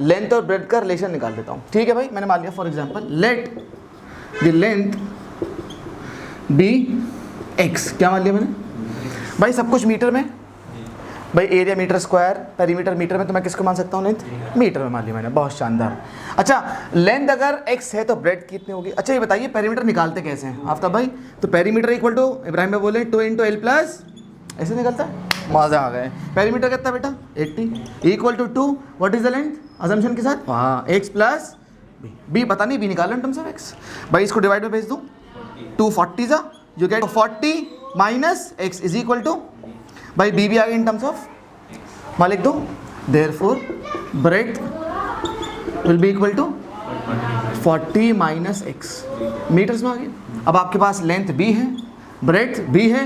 लेंथ और ब्रेड्थ का रिलेशन निकाल देता हूँ। ठीक है भाई, मैंने मान लिया for example let the length be x। क्या मान लिया मैंने भाई? सब कुछ मीटर में भाई, area metre square, perimeter metre में, तो मैं किसको मान सकता हूँ? लेंथ मीटर में मान लिया मैंने। बहुत शानदार। अच्छा लेंथ अगर x है तो ब्रेड्थ कितनी होगी? अच्छा ये बताइए पेरीमीटर निकालते कैसे हैं आफ्ताब भाई? तो पेरीमीटर इक्वल टू इब्राहिम भाई बोले 2 इंटू एल प्लस, ऐसे निकलता है। मजा आ गए। पेरीमीटर कितना बेटा? 80 equal to 2, what is the length assumption के साथ? हाँ x प्लस b पता नहीं, b निकालो इन टर्म्स ऑफ x। भाई इसको डिवाइड में भेज दूँ, 240 जा you get 40 minus x is equal to, भाई b भी आ गई इन टर्म्स ऑफ, वहाँ लिख दो therefore breadth will be equal to 40 minus x, metres में आ गई। अब आपके पास लेंथ b है, ब्रेड्थ b है,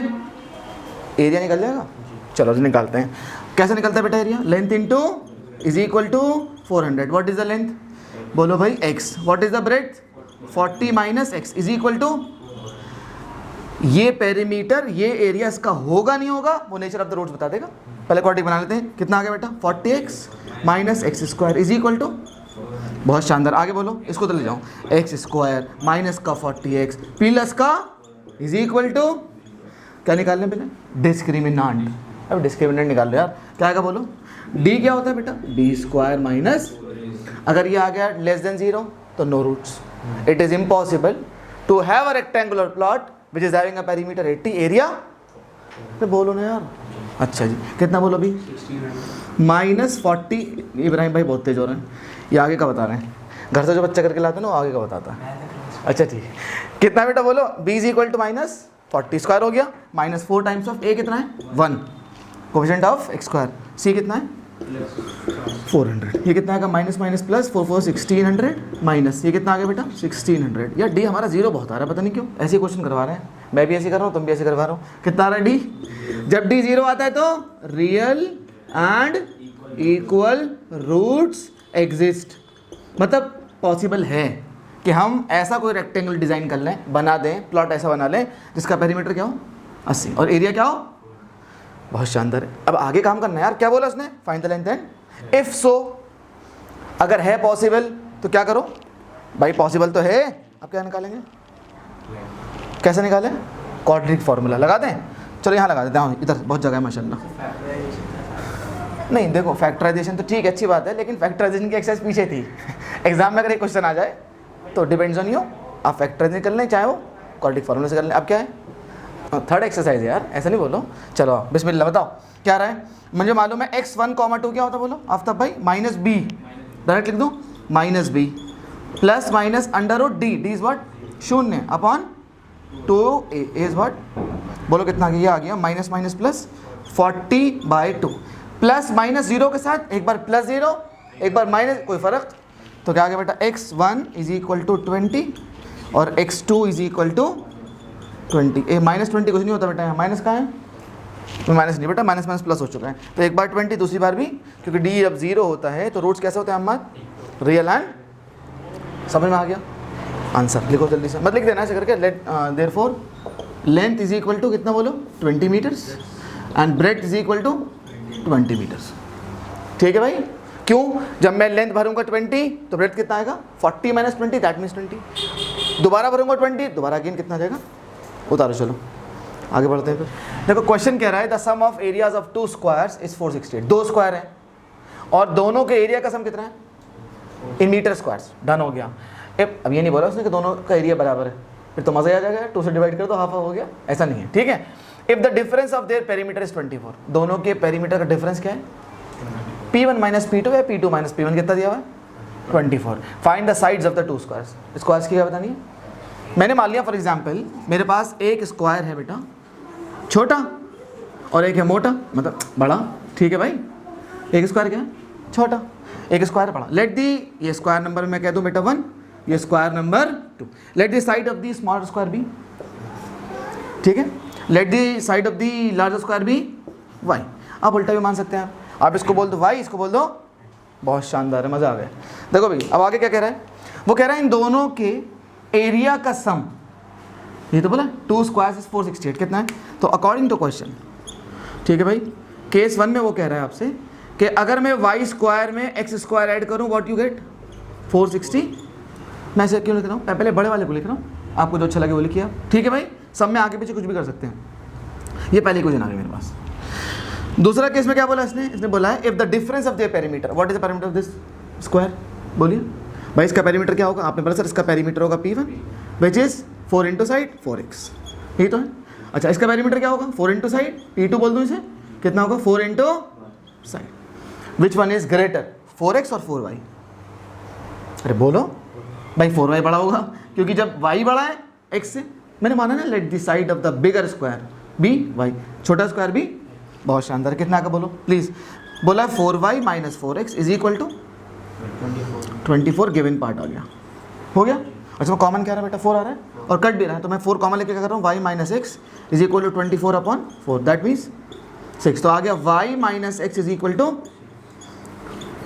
एरिया निकल जाएगा। चलो जी निकालते हैं। कैसे निकलता है बेटा area? Length into is equal to 400। What is the length? बोलो भाई x। What is the breadth? 40 minus x is equal to, ये पेरीमीटर ये एरिया इसका होगा नहीं होगा वो नेचर ऑफ द रोड्स बता देगा। पहले क्वाड्रेटिक बना लेते हैं। कितना आ गया बेटा? 40x minus x square is equal to, बहुत शानदार। आगे बोलो, इसको तो ले जाऊँ, एक्स स्क्वायर माइनस का 40x प्लस का इज इक्वल टू, क्या निकाल लें पहले? डिस्क्रिमिनेंट। अब डिस्क्रिमिनेंट निकाल लो यार, क्या आएगा बोलो? d क्या होता है बेटा? b स्क्वायर माइनस, अगर ये आ गया लेस देन 0 तो no roots. It is impossible to have a rectangular plot which is having a perimeter 80 area, तो बोलो ना यार। अच्छा जी कितना बोलो अभी? माइनस 40। इब्राहिम भाई बहुत तेज हो रहे हैं, ये आगे का बता रहे हैं। घर से जो बच्चा करके लाते हैं ना वो आगे का बताता है। अच्छा ठीक, कितना बेटा बोलो? b is equal to minus 40 square हो गया, माइनस 4 टाइम्स ऑफ a कितना है? 1, coefficient of x square, c कितना है? 400। ये कितना आएगा? माइनस माइनस प्लस 4 4 1600 माइनस, ये कितना आ गया बेटा? 1600। यार डी हमारा 0 बहुत आ रहा है, पता नहीं क्यों ऐसे क्वेश्चन करवा रहे हैं। मैं भी ऐसे कर रहा हूँ, तुम भी ऐसे करवा रहा हूँ। कितना आ रहा है डी? जब डी 0 आता है तो real and equal roots exist, मतलब पॉसिबल है कि हम ऐसा कोई रेक्टेंगल डिजाइन कर लें, बना दें, प्लॉट ऐसा बना लें जिसका पेरीमीटर क्या हो? 80 और एरिया क्या हो? बहुत शानदार है। अब आगे काम करना है यार। क्या बोला उसने? Find the length and if so, अगर है पॉसिबल तो क्या करो भाई? पॉसिबल तो है, अब क्या निकालेंगे? कैसे निकालें? क्वाड्रेटिक फार्मूला लगा दें। चलो यहाँ लगा देते हैं, इधर बहुत जगह है माशाल्लाह। नहीं देखो फैक्टराइजेशन तो ठीक है, अच्छी बात है, लेकिन फैक्टराइजेशन की एक्सरसाइज पीछे थी। एग्जाम में अगर एक क्वेश्चन आ जाए तो डिपेंड्स ऑन यू, आप फैक्टराइज कर लें चाहे वो क्वाड्रेटिक फार्मूले से कर लें। अब क्या है, थर्ड एक्सरसाइज है यार, ऐसा नहीं बोलो। चलो बिस्मिल्लाह, बताओ क्या रहा है। मुझे मालूम है x1, 2 क्या होता है बोलो आफ्ताब भाई, माइनस बी, डायरेक्ट लिख दो minus b plus minus under root d, d is what, शून्य अपॉन 2a इज व्हाट, बोलो कितना आ गया, ये आ गया minus minus plus 40/2 plus minus zero के साथ एक बार प्लस जीरो एक बार माइनस, कोई फ़र्क, तो क्या आ गया बेटा x1 इज इक्वल टू 20 और x2 is equal to 20। Minus 20 कुछ नहीं होता बेटा, यहाँ माइनस कहाँ है, तो माइनस नहीं बेटा, माइनस माइनस प्लस हो चुका है। तो एक बार 20 दूसरी बार भी, क्योंकि डी जब जीरो होता है तो रूट्स कैसे होते हैं अहमद, रियल एंड, समझ में आ गया। आंसर लिखो जल्दी से, मत लिख देना ऐसे करके। Therefore length is equal to कितना बोलो 20 metres and breadth is equal to 20 metres. ठीक है भाई, क्यों, जब मैं लेंथ भरूंगा 20 तो ब्रेड्थ कितना आएगा 40 माइनस 20 दैट मीन्स 20, दोबारा भरूंगा 20 दोबारा अगेन कितना आ जाएगा, उतारो। चलो आगे बढ़ते हैं फिर। देखो क्वेश्चन कह रहा है the sum of areas of 2 squares is 468, 2 square है और दोनों के एरिया का सम कितना है इन मीटर स्क्वायर्स, डन हो गया। अब ये नहीं बोला उसने कि दोनों का एरिया बराबर है, फिर तो मजा ही आ जाएगा, 2 से डिवाइड कर दो हाफ हो गया, ऐसा नहीं है। ठीक है, if the difference of their perimeter is 24, दोनों के पेरीमीटर का डिफरेंस क्या है, P1 माइनस P2 है, P2 माइनस P1 कितना दिया हुआ है 24। Find the sides of the 2 squares, squares की क्या बतानी है। मैंने मान लिया फॉर एग्जांपल मेरे पास एक स्क्वायर है बेटा छोटा और एक है मोटा, मतलब बड़ा। ठीक है भाई, एक स्क्वायर क्या है छोटा, एक स्क्वायर बड़ा। लेट दी, ये स्क्वायर नंबर मैं कह दूं बेटा 1, ये square number 2। Let the side of the small square be, ठीक है, let the side of the large square B y। आप उल्टा भी मान सकते हैं आप इसको बोल दो y, इसको बोल दो, बहुत शानदार है, मज़ा आ गया। देखो भाई अब आगे क्या कह रहा है, वो कह रहा है इन दोनों के एरिया का सम, ये तो बोला 2 स्क्वायर्स इज 468 कितना है, तो अकॉर्डिंग टू क्वेश्चन, ठीक है भाई, केस 1 में वो कह रहा है आपसे कि अगर मैं y स्क्वायर में x स्क्वायर ऐड करूं व्हाट यू गेट 460। मैं ऐसे क्यों लिख रहा हूँ, मैं पहले बड़े वाले को लिख रहा हूँ, आपको जो अच्छा लगे वो लिखिए आप। ठीक है भाई, सब में आगे पीछे कुछ भी कर सकते हैं। ये पहली क्वेश्चन आ गई मेरे पास। दूसरा केस में क्या बोला इसने बोला है if the difference of the perimeter, what is the perimeter of this square, बोलिए भाई इसका पेरीमीटर क्या होगा, आपने बोला सर इसका पेरीमीटर होगा P1 which is 4 into side 4x, यही तो है। अच्छा इसका पेरीमीटर क्या होगा 4 इंटू साइड, P2 बोल दूँ इसे, कितना होगा 4 into side, which one is greater 4x और 4y। अरे बोलो भाई 4y बड़ा होगा, क्योंकि जब y बड़ा है x से, मैंने माना ना let the side of the bigger square B y, छोटा स्क्वायर भी, बहुत शानदार। कितना का बोलो प्लीज, बोला 4y minus 4x is equal to 24, given part आ गया, हो गया। अच्छा वो कॉमन क्या रहा है बेटा 4 आ रहा है और कट भी रहा है, तो मैं 4 कॉमन लेके क्या कर रहा हूँ, y minus x is equal to 24 upon 4 that means 6, तो आ गया y minus x is equal to,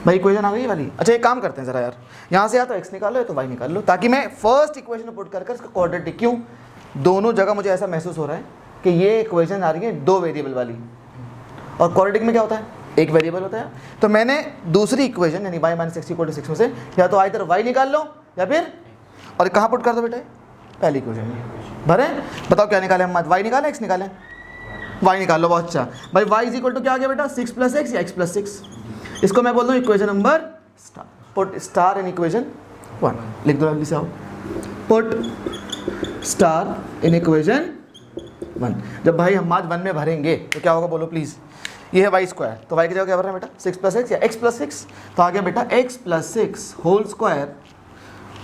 भाई इक्वेशन आ गई वाली। अच्छा एक काम करते हैं ज़रा यार, यहाँ से या तो x निकालो या तो y निकाल लो, ताकि मैं फर्स्ट इक्वेशन में पुट कर इसका क्वाड्रेटिक, क्यों दोनों जगह मुझे ऐसा महसूस हो रहा है कि ये इक्वेशन आ रही है 2 वेरिएबल वाली, और क्वाड्रेटिक में क्या होता है एक वेरिएबल होता है। तो मैंने दूसरी इक्वेशन यानी y minus x equal to 6 में से या तो इधर y निकाल लो या फिर, और कहाँ पुट कर दो बेटा पहली इक्वेशन में भरे, बताओ क्या निकाले हम, y निकालें x निकालें, y निकाल लो, बहुत अच्छा भाई। y इज इक्वल टू क्या आ गया बेटा 6 प्लस एक्स या x प्लस 6, इसको मैं बोल दूँ equation number star, put star in equation 1, लिख दो जल्दी से आओ, पुट स्टार इन इक्वेशन 1। जब भाई हम आज 1 में भरेंगे तो क्या होगा बोलो प्लीज़, ये है वाई स्क्वायर, तो वाई की जगह क्या भर रहा है बेटा 6 प्लस एक्स या x प्लस 6, तो आ गया बेटा x plus 6 whole square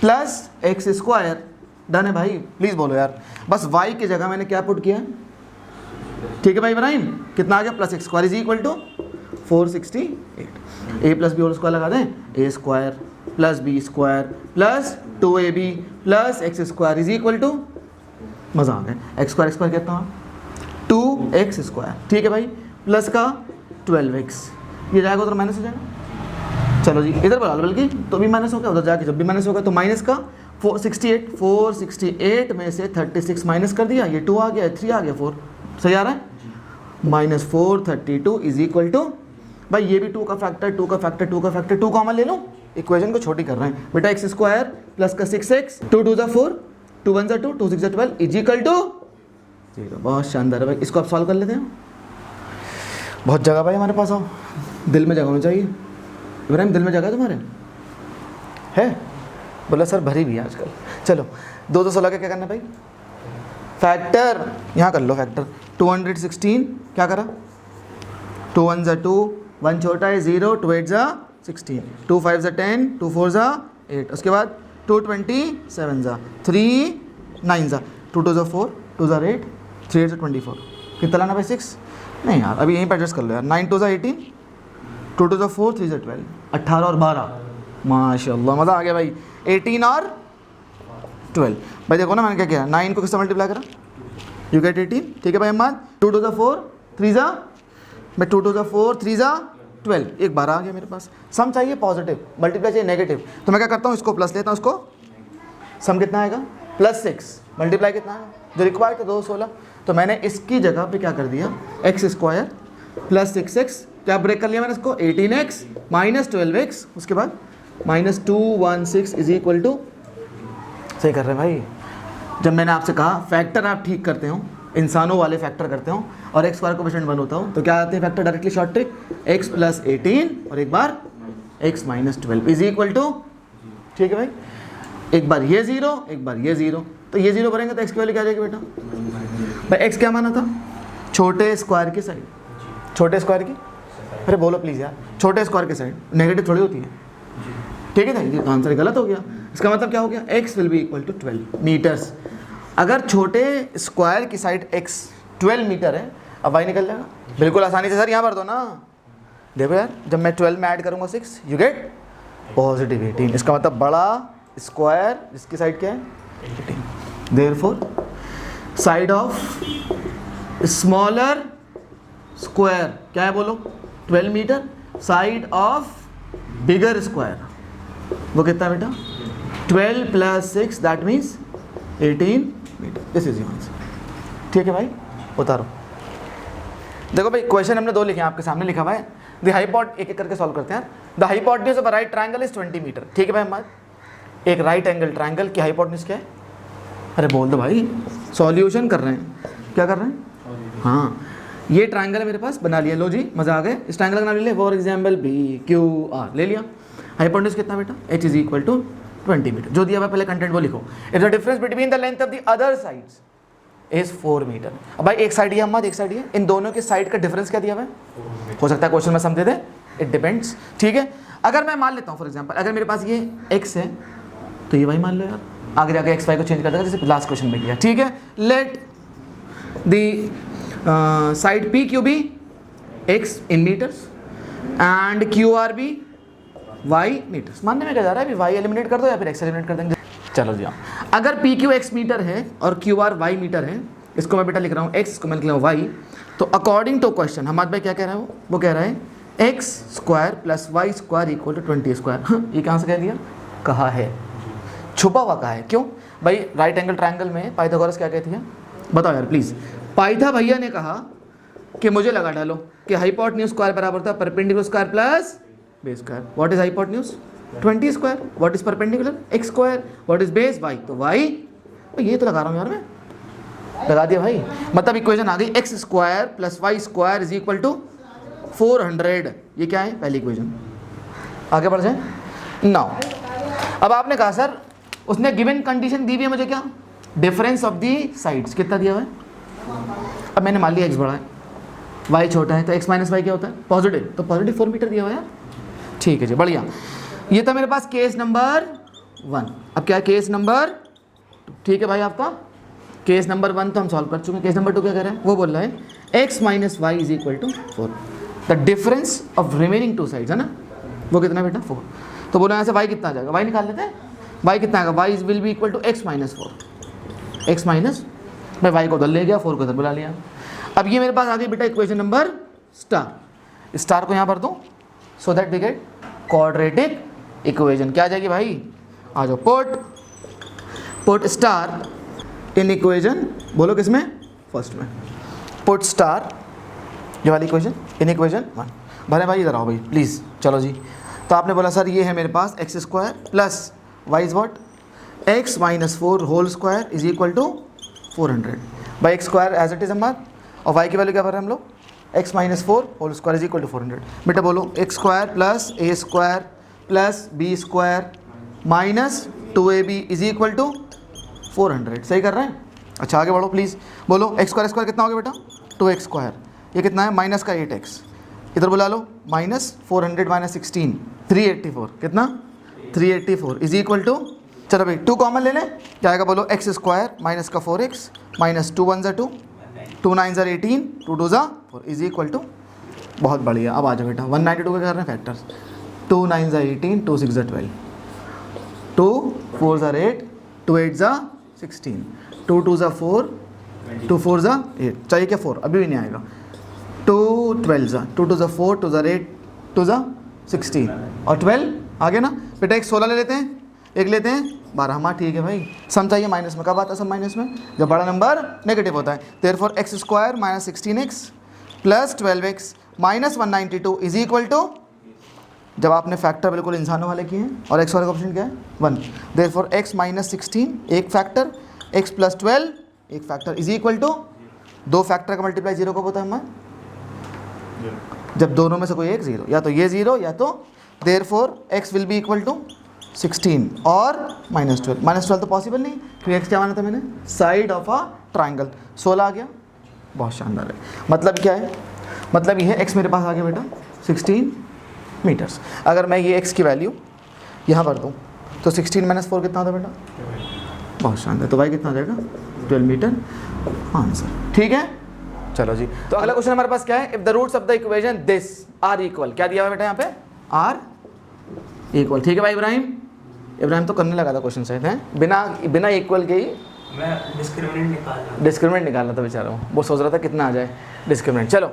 plus x square, done है भाई। प्लीज़ बोलो यार, बस y की जगह मैंने क्या पुट किया, ठीक है भाई इब्राहिम, कितना आ गया plus x square is equal to 468, a plus b whole square लगा दें, a square plus B square plus 2ab plus x square is equal to, मज़ा आ गया, एक्स स्क्वायर कितना 2x स्क्वायर, ठीक है भाई, प्लस का 12x, ये जाएगा उधर माइनस हो जाएगा। चलो जी इधर बढ़ा लो, बल्कि तो भी माइनस होगा, उधर जाके जब भी माइनस होगा तो माइनस का 468 में से 36 माइनस कर दिया, ये 2 आ गया, 3 आ गया, 4 सही आ रहा है, माइनस 432 इज इक्वल टू, भाई ये भी 2 का फैक्टर 2 का फैक्टर 2 का फैक्टर 2 कॉमन ले लो, इक्वेशन को छोटी कर रहे हैं बेटा, एक्स स्क्वायर प्लस का 6x 2 2 ज़ा 4 2 1 ज़ा 2 2 6 ज़ा 12 इज इक्वल टू 0। बहुत शानदार है भाई, इसको आप सॉल्व कर लेते हैं, बहुत जगह भाई हमारे पास, आओ दिल में जगह होनी चाहिए। इब्राहिम दिल में जगह तुम्हारे है, बोला सर भरी भी है आजकल। चलो 216 का क्या करना है भाई, फैक्टर यहाँ कर लो फैक्टर। 216 क्या करा, 2 1 ज़ा 2, 1 छोटा है 0, 2 8 ज़ा 16, 2 5 ज़ा 10, 2 4 ज़ा 8, उसके बाद 2 27 ज़ा 3 9 ज़ा 2 2 ज़ा 4, 2 ज़ा 8, 3 8 ज़ा 24, कितना लाना भाई 6, नहीं यार अभी यहीं पर एडजस्ट कर लो यार। 9 2 ज़ा 18, 2 2 ज़ा 4, 3 ज़ा 12, 18 और 12, माशाल्लाह मज़ा आ गया भाई। 18 और 12 भाई देखो ना मैंने क्या किया, 9 को किससे मल्टीप्लाई करा, यू गेट 18, ठीक है भाई अहमद। 2 2 ज़ा 4, 3 ज़ा मैं 2 2 ज़ा 4, 3 ज़ा 12, एक 12 आ गया मेरे पास। सम चाहिए पॉजिटिव, मल्टीप्लाई चाहिए नेगेटिव, तो मैं क्या करता हूँ इसको प्लस लेता हूँ, इसको सम कितना आएगा +6, मल्टीप्लाई कितना आएगा जो रिक्वायर्ड था 216, तो मैंने इसकी जगह पे क्या कर दिया x² + 6x, क्या ब्रेक कर लिया मैंने इसको 18x - 12x, उसके बाद -216 = सही कर रहे हैं भाई। जब मैंने आपसे कहा फैक्टर आप ठीक करते हो, इंसानों वाले फैक्टर करते हो और x² को परसेंट 1 होता हो, तो क्या आते हैं factor directly short trick, x + 18 और एक बार x - 12 = ठीक है भाई, एक बार ये 0 एक बार ये 0, तो ये 0 भरेंगे तो x की वैल्यू क्या आ जाएगी बेटा भाई, x क्या माना था, छोटे स्क्वायर की साइड, छोटे स्क्वायर की, अरे बोलो प्लीज़ यार, छोटे स्क्वायर की साइड नेगेटिव थोड़ी होती है, ठीक है ना, ये तो आंसर गलत हो गया। इसका मतलब क्या हो गया, x will be equal to 12 metres. अगर छोटे स्क्वायर की साइड x 12 मीटर है, अब y निकल जाएगा बिल्कुल आसानी से। सर यहाँ भर दो ना, देखो यार जब मैं 12 में ऐड करूँगा 6, यू गेट +18, इसका मतलब बड़ा स्क्वायर जिसकी साइड क्या है 18, therefore side of smaller square क्या है बोलो 12 metre, side of bigger square वो कितना बेटा 12 + 6 that means 18 metre, this is your answer. ठीक है भाई, उतारो। देखो भाई क्वेश्चन हमने 2 लिखे हैं, आपके सामने लिखा हुआ है द हाइपोटेन्यूज, एक एक करके सॉल्व करते हैं। The hypotenuse of a right triangle is 20 metre. ठीक है भाई हमारे, एक राइट एंगल ट्रायंगल की हाइपोटेन्यूज क्या है, अरे बोल दो भाई, सॉल्यूशन कर रहे हैं, क्या कर रहे हैं, हाँ ये ट्रायंगल है मेरे पास, बना लिया, लो जी मजा आ गया। इस ट्रायंगल का नाम ले लिया, फॉर एग्जाम्पल PQR ले लिया। हाइपोटेन्यूज कितना बेटा, h = 20 मीटर, जो दिया हुआ पहले कंटेंट वो लिखो। If the difference between the length of the other sides is 4 metre. अब भाई एक साइड ये अहमद, एक साइड ये, इन दोनों के साइड का डिफरेंस क्या दिया हुआ है, हो सकता है क्वेश्चन में समझे थे, इट डिपेंड्स। ठीक है, अगर मैं मान लेता हूँ फॉर एग्जाम्पल, अगर मेरे पास ये x है तो ये y मान लो यार, आगे जाके x y को चेंज कर देगा जैसे लास्ट क्वेश्चन में किया। ठीक है, let the side PQ be x in metres and QR be y metres. मानने में क्या जा रहा है, अभी y एलिमिनेट कर दो या फिर x एलिमिनेट कर देंगे। चलो जी, अगर PQ x मीटर है और QR y मीटर है, इसको मैं बेटा लिख रहा हूँ x, इसको मैं लिख रहा हूँ y, तो अकॉर्डिंग टू क्वेश्चन हमारे भाई क्या कह रहा है, वो कह रहा है x² + y² = 20²। ये कहाँ से कह दिया, कहा है, छुपा हुआ कहा है, क्यों भाई, राइट एंगल ट्रायंगल में पाइथागोरस क्या कहती है, बताओ यार प्लीज़। पाइथा भैया ने कहा कि मुझे लगा डालो कि हाइपोटेन्यूज स्क्वायर बराबर था perpendicular square plus base square. What is hypotenuse 20², what is perpendicular x², what is base y, तो y, ये तो लगा रहा हूँ यार मैं, लगा दिया भाई, मतलब इक्वेशन आ गई x² + y² = 400। ये क्या है, पहली इक्वेशन। आगे बढ़ जाए नाउ, अब आपने कहा सर उसने गिवन कंडीशन दी हुई है मुझे, क्या डिफरेंस ऑफ दी साइड्स कितना दिया हुआ है। अब मैंने मान लिया x बड़ा है y छोटा है, तो x - y क्या होता है, पॉजिटिव, तो पॉजिटिव 4 मीटर दिया हुआ है यार। ठीक है जी, बढ़िया। ये था मेरे पास केस नंबर 1। अब क्या है केस नंबर 2। ठीक है भाई, आपका केस नंबर 1 तो हम सॉल्व कर चुके हैं। केस नंबर 2 क्या कह रहा है, वो बोल रहा है x - y = 4, the difference of remaining 2 sides है ना, वो कितना बेटा 4। तो बोला यहाँ से y कितना आ जाएगा, y निकाल लेते हैं, y कितना आएगा, y will be equal to x - 4, x minus, मैं y को उधर ले गया, 4 को उधर बुला लिया। अब ये मेरे पास आ गई बेटा इक्वेशन नंबर स्टार, स्टार को यहाँ पर दूँ so that we get quadratic equation. क्या आ जाएगी भाई, आ जाओ, पुट स्टार इन इक्वेशन, बोलो किसमें, फर्स्ट में, पुट स्टार ये वाली इक्वेशन इन इक्वेशन 1। भले भाई इधर आओ भाई प्लीज़, चलो जी। तो आपने बोला सर ये है मेरे पास x² + y is what, x - 4² = 400 by x² as it is अम्मा, और y की वैल्यू क्या भर रहे हैं हम लोग, x - 4² = 400। बेटा बोलो x² + a² + b² - 2ab is equal to 400। सही कर रहे हैं? अच्छा आगे बढ़ो प्लीज़, बोलो एक्स स्क्वायर कितना हो गया बेटा? 2x²। ये कितना है? माइनस का 8x। इधर बुला लो, माइनस 400 माइनस 16 384। कितना? 384 इज इक्वल टू, चलो भाई 2 कॉमन ले लें, क्या आएगा बोलो? x² माइनस का 4x minus 2 1 2 2 9 18 2 2 4 is equal to, बहुत बढ़िया। अब आ जाओ बेटा 192 के कर रहे हैं फैक्टर्स। 2 9 18 2 6 12 2 4 8 2 8 16 2 2 4 2 4 8। चाहिए क्या? 4 अभी भी नहीं आएगा। 2 12 2 2 4 2 8 2 16 और 12 आगे ना बेटा। एक 16 ले लेते हैं, एक लेते हैं 12। हाँ ठीक है भाई, सम चाहिए माइनस में। कब आता है सम माइनस में? जब बड़ा नंबर नेगेटिव होता है। Therefore x² minus 16x plus 12x minus 192 is equal to, जब आपने फैक्टर बिल्कुल इंसानों वाले किए हैं और x वाले का ऑप्शन क्या है? 1। देयरफॉर x माइनस 16 एक फैक्टर, x प्लस 12 एक फैक्टर इज इक्वल टू, दो फैक्टर का मल्टीप्लाई 0 कब होता है हमारा? जब दोनों में से कोई एक 0, या तो ये 0 या तो, therefore x will be equal to 16 और माइनस 12। माइनस 12 तो पॉसिबल नहीं, क्योंकि x क्या माना था मैंने? Side of a triangle. 16 आ गया, बहुत शानदार है। मतलब क्या है? मतलब ये है x मेरे पास आ गया बेटा 16 मीटर्स। अगर मैं ये x की वैल्यू यहाँ पर दूँ तो 16 माइनस 4 कितना होता है बेटा? बहुत शानदार। तो y कितना आ जाएगा? 12 मीटर आंसर। ठीक है, चलो जी। तो अगला क्वेश्चन हमारे पास क्या है? If the roots of the equation this are equal, क्या दिया हुआ बेटा यहाँ पे? Are equal. ठीक है भाई इब्राहिम तो करने लगा था क्वेश्चन शायद है, बिना इक्वल के ही मैं डिस्क्रिमिनेंट निकालना था बेचारा, वो सोच रहा था कितना आ जाए डिस्क्रिमिनेंट। चलो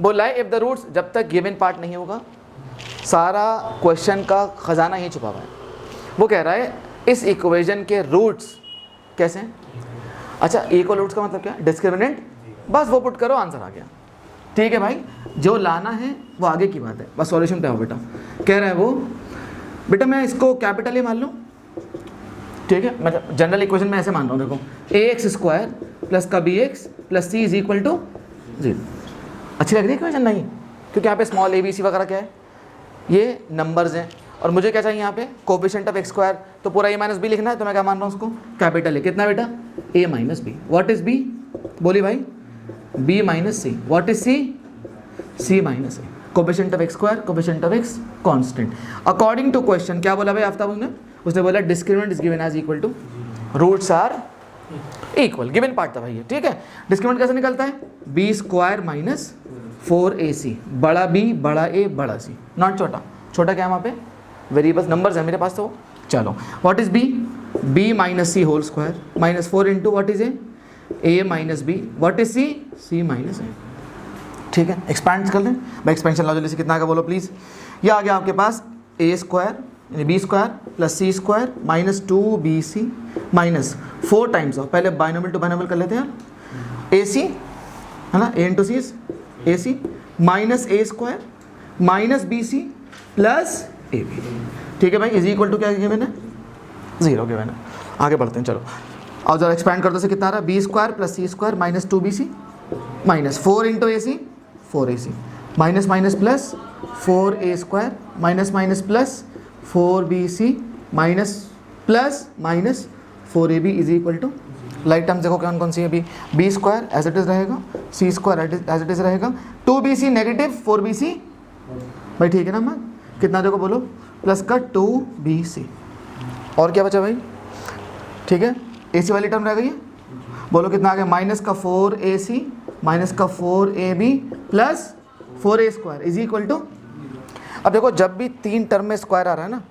बोला है इफ द रूट्स, जब तक गिवन पार्ट नहीं होगा सारा क्वेश्चन का खजाना ही छुपा हुआ है। वो कह रहा है इस इक्वेशन के रूट्स कैसे हैं? अच्छा इक्वल रूट्स का मतलब क्या? डिस्क्रिमिनेंट, बस वो पुट करो आंसर आ गया। ठीक है भाई, जो लाना है वो आगे की बात है, बस सॉल्यूशन पे आओ बेटा। कह रहा है वो बेटा मैं इसको कैपिटल ही मान लूँ, ठीक है, मतलब जनरल इक्वेशन में ऐसे मान रहा हूँ, देखो ax² प्लस का bx plus c is equal to 0। अच्छी लग रही है इक्वेशन? नहीं, क्योंकि यहाँ पे स्मॉल a b c वगैरह क्या है? ये नंबर्स हैं, और मुझे क्या चाहिए यहाँ पे? Coefficient of x²। तो पूरा a माइनस बी लिखना है, तो मैं क्या मान रहा हूँ उसको? कैपिटल है। कितना बेटा? a minus b. What is b? बोली भाई b minus c। What is c? c minus a। Coefficient of x², coefficient of x constant. According to question क्या बोला भाई आफ्ताब ने? उसने बोला discriminant is given as equal to roots are equal. Given part था भाई ये, ठीक है। डिस्क्रिमिनेंट कैसे निकलता है? b² माइनस 4ac, बड़ा b बड़ा a बड़ा c, नॉट छोटा। छोटा क्या है वहाँ पे? वेरिएबल्स नंबर्स है मेरे पास। तो चलो what is b? b minus c whole square minus 4 into what is a minus b। What is c? c minus a। ठीक है, एक्सपैंड कर लें भाई। एक्सपेंशन लॉ जल्दी से कितना आएगा बोलो प्लीज़? ये आ गया आपके पास a² यानी b² plus c² minus 2bc minus 4 times of, पहले बाइनोमियल टू बाइनोमियल कर लेते हैं यार, ac है ना, a into c ac minus a² minus bc plus ab। ठीक है भाई, इज इक्वल टू क्या किया मैंने? 0 किया मैंने। आगे बढ़ते हैं, चलो और जरा एक्सपैंड कर दो से कितना आ रहा है? b² plus c² minus 2bc minus 4 into ac 4ac minus minus plus 4a² minus minus plus 4bc minus plus minus 4ab is equal to, like terms देखो कौन कौन सी है? b² एज इट इज रहेगा, c² एज इट इज रहेगा, 2bc नेगेटिव 4bc भाई। ठीक है ना मैं? कितना देखो बोलो? प्लस का 2bc और क्या बचा भाई? ठीक है, ac वाली टर्म रह गई है, बोलो कितना आ गया? माइनस का 4ac माइनस का 4ab plus 4a² is equal to, अब देखो जब भी 3 टर्म में स्क्वायर आ रहा है ना,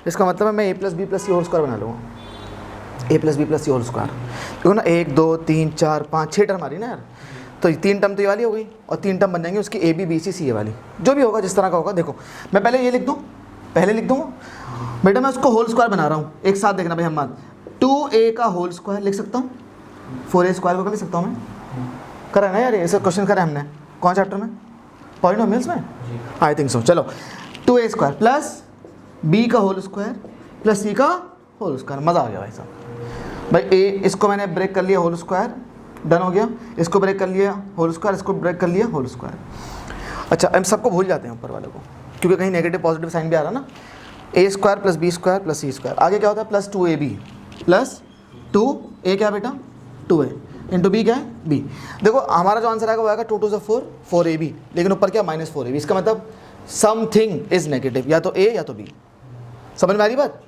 इसका मतलब है मैं a plus b plus c whole square बना लूँगा। a plus b plus c whole square, देखो ना 1 2 3 4 5 6 टर्म आ रही ना यार, तो 3 टर्म तो ये वाली हो गई और 3 टर्म बन जाएंगे उसकी a b b c c a वाली, जो भी होगा जिस तरह का होगा। देखो मैं पहले ये लिख दूँ, पहले लिख दूँगा बेटा, मैं उसको होल स्क्वायर बना रहा हूँ। एक साथ देखना भाई, हम बात 2a का होल स्क्वायर लिख सकता हूँ, 4a² को लिख सकता हूँ मैं। करा है ना यार, ऐसा क्वेश्चन करा हमने कौन चैप्टर में? पॉलिनोमियल्स में, आई थिंक सो। चलो 2a² प्लस b का होल स्क्वायर प्लस c का होल स्क्वायर, मज़ा आ गया भाई साहब। भाई a इसको मैंने ब्रेक कर लिया होल स्क्वायर, डन हो गया। इसको ब्रेक कर लिया होल स्क्वायर, इसको ब्रेक कर लिया होल स्क्वायर। अच्छा हम सबको भूल जाते हैं ऊपर वाले को, क्योंकि कहीं नेगेटिव पॉजिटिव साइन भी आ रहा ना। A square plus B square plus C square, आगे क्या होता है प्लस 2ab प्लस 2a क्या बेटा 2a इंटू बी क्या है b। देखो हमारा जो आंसर आएगा वो आएगा 2 2 4 4ab, लेकिन ऊपर क्या माइनस 4ab, इसका मतलब समथिंग इज नेगेटिव, या तो a या तो b। समझ में आ रही बात?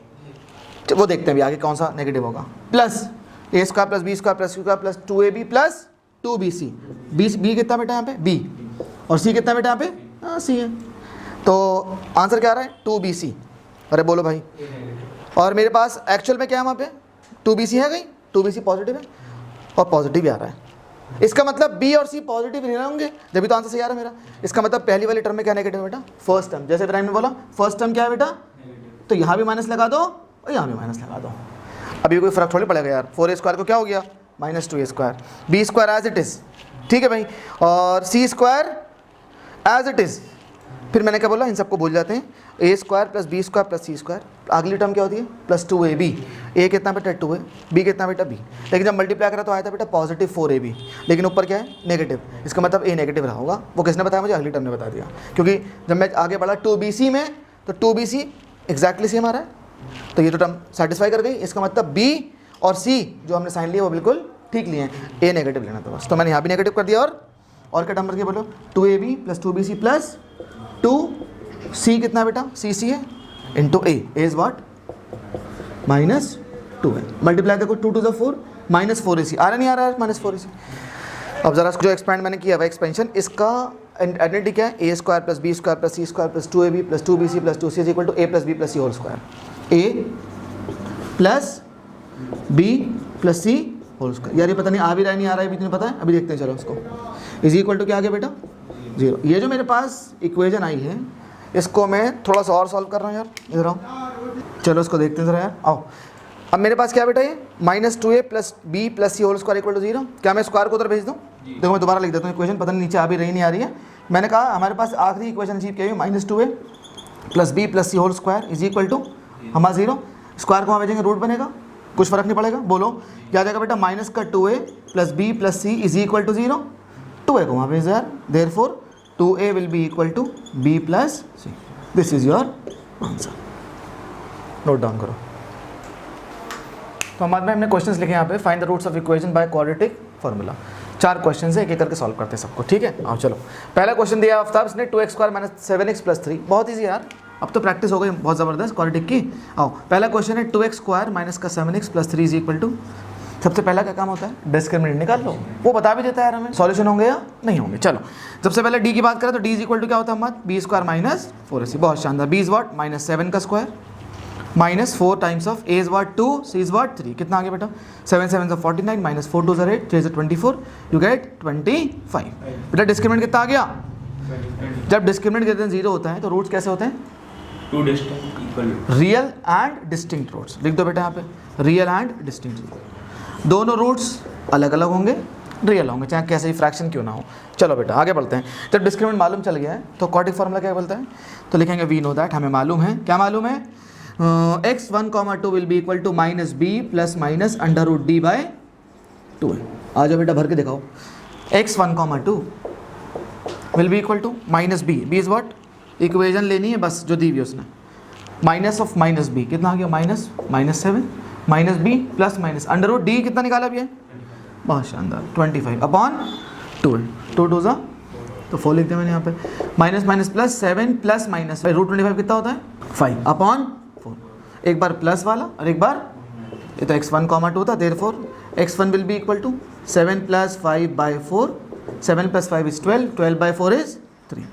वो देखते हैं अभी आगे कौन सा नेगेटिव होगा। Plus A square plus B square plus C square plus 2ab plus 2bc, B कितना बेटा यहाँ पे b, और c कितना बेटा यहाँ पे c है, तो आंसर क्या आ रहा है 2bc। अरे बोलो भाई, और मेरे पास एक्चुअल में क्या है वहाँ पे 2bc है, कहीं 2bc पॉजिटिव है और पॉजिटिव भी आ रहा है, इसका मतलब b और c पॉजिटिव नहीं होंगे, जब तो आंसर सही आ रहा है मेरा। इसका मतलब पहली वाली टर्म में क्या नेगेटिव है बेटा, फर्स्ट टर्म, जैसे इब्राहिम ने बोला फर्स्ट टर्म क्या है बेटा, तो यहाँ भी माइनस लगा दो और यहाँ भी माइनस लगा दो। अभी कोई फर्क थोड़ी पड़ेगा यार, 4a स्क्वायर को क्या हो गया minus 2a square, B square as it is, ठीक है भाई, और C square as it is. फिर मैंने क्या बोला, इन सबको भूल जाते हैं, A square plus B square plus C square, अगली टर्म क्या होती है प्लस 2ab, ए कितना बेटा 2a, बी कितना बेटा b, लेकिन जब मल्टीप्लाई करा तो आया था बेटा पॉजिटिव 4ab, लेकिन ऊपर क्या है नेगेटिव, इसका मतलब ए नेगेटिव रहा होगा। वो किसने बताया मुझे, अगली टर्म ने बता दिया, क्योंकि जब मैं आगे बढ़ा 2bc में तो 2bc एग्जैक्टली सेम आ रहा है, तो ये तो टर्म सेटिस्फाई कर गई, इसका मतलब b और c जो हमने साइन लिए वो बिल्कुल ठीक लिए हैं, ए नेगेटिव लेना था बस, तो मैंने यहाँ भी नेगेटिव कर दिया। और क्या टर्म करके बोलो 2ab plus 2bc plus 2c कितना बेटा सी है into a is what minus 2a, multiply देखो 2 2 4 माइनस 4ac आ रहा नहीं आ रहा है माइनस 4ac। अब जरा जो एक्सपेंड मैंने किया हुआ एक्सपेंशन, इसका आइडेंटिटी क्या है, A square plus B square plus C square plus 2ab plus 2bc plus 2c is equal to a plus b plus c whole square, a plus b plus c whole square. यार ये पता नहीं आ भी रहा है नहीं आ रहा है, भी तुम्हें पता है, अभी देखते हैं चलो उसको। इज इक्वल टू क्या आ गया बेटा 0। ये जो मेरे पास इक्वेशन आई है इसको मैं थोड़ा सा और सॉल्व कर रहा हूँ यार, इधर आओ, चलो इसको देखते हैं ज़रा यार, आओ। अब मेरे पास क्या बेटा ये minus 2a plus b plus c whole square equal to 0, क्या मैं स्क्वायर को उधर भेज दूँ? देखो मैं दोबारा लिख देता हूँ इक्वेशन, पता नहीं नीचे आ भी रही नहीं आ रही है। मैंने कहा हमारे पास आखिरी इक्वेशन अचीव किया हुई minus 2a plus b plus c whole square is equal to हमारा 0, स्क्वायर को वहाँ भेजेंगे रूट बनेगा, कुछ फर्क नहीं पड़ेगा। बोलो क्या आ जाएगा बेटा, माइनस का 2a plus b plus c is equal to 0, 2a को वहाँ भेज यार, therefore 2a will be equal to b plus c. This is your answer, note down करो। तो हमारे में हमने क्वेश्चंस लिखे यहाँ पे, find the roots of equation by quadratic formula. 4 question है, एक एक करके सॉल्व करते हैं सबको, ठीक है। आओ चलो, पहला क्वेश्चन दिया आफ्ताब इसने 2x square minus 7x plus 3, बहुत ईजी यार, अब तो प्रैक्टिस हो गई बहुत ज़बरदस्त क्वाड्रेटिक की। आओ पहला क्वेश्चन है 2x स्क्वायर माइनस का 7x plus 3 is equal to, सबसे पहला क्या काम होता है डिस्क्रिमिनेंट निकाल लो, वो बता भी देता है यार हमें सॉल्यूशन होंगे या नहीं होंगे। चलो सबसे पहले डी की बात करें तो डी इज इक्वल टू क्या होता है हमारा बी स्क्वायर माइनस 4ac, बहुत शानदार, बी इज व्हाट माइनस 7 का square minus 4 times of a is what 2, c is what 3, कितना आ गया बेटा 7 7 49 माइनस 4 2 8 3 24, यू गेट 25। बेटा डिस्क्रिमिनेंट कितना आ गया, जब डिस्क्रिमिनेंट ग्रेटर देन 0 होता है तो रूट्स कैसे होते हैं, two distinct equal, real and distinct roots, लिख दो बेटा यहाँ पे रियल एंड डिस्टिंक्ट, दोनों रूट्स अलग अलग होंगे, रियल होंगे, चाहे कैसे ही फ्रैक्शन क्यों ना हो। चलो बेटा आगे बढ़ते हैं, जब डिस्क्रिमिनेंट मालूम चल गया है तो क्वाड्रेटिक फार्मूला क्या बोलता है, तो लिखेंगे वी नो दैट, हमें मालूम है, क्या मालूम है, x1, 2 will be equal to minus b plus minus under root d by 2 है। आ जाओ बेटा भर के दिखाओ, x1, 2 will be equal to minus b, b is what, equation लेनी है बस जो दी हुई उसने, माइनस ऑफ माइनस बी कितना आ गया minus minus 7 minus b plus minus under root d कितना निकाला भी है, बहुत शानदार 25 अपॉन 2 है, 2 2 ज़ा तो 4 लिखते हैं मैंने यहाँ पे, minus minus plus 7 plus minus root 25 कितना होता है 5 अपॉन 4, एक बार प्लस वाला और एक बार ये तो x1, 2 था, therefore x1 will be equal to 7 plus 5 by 4, 7 plus 5 is 12, 12 by 4 is 3,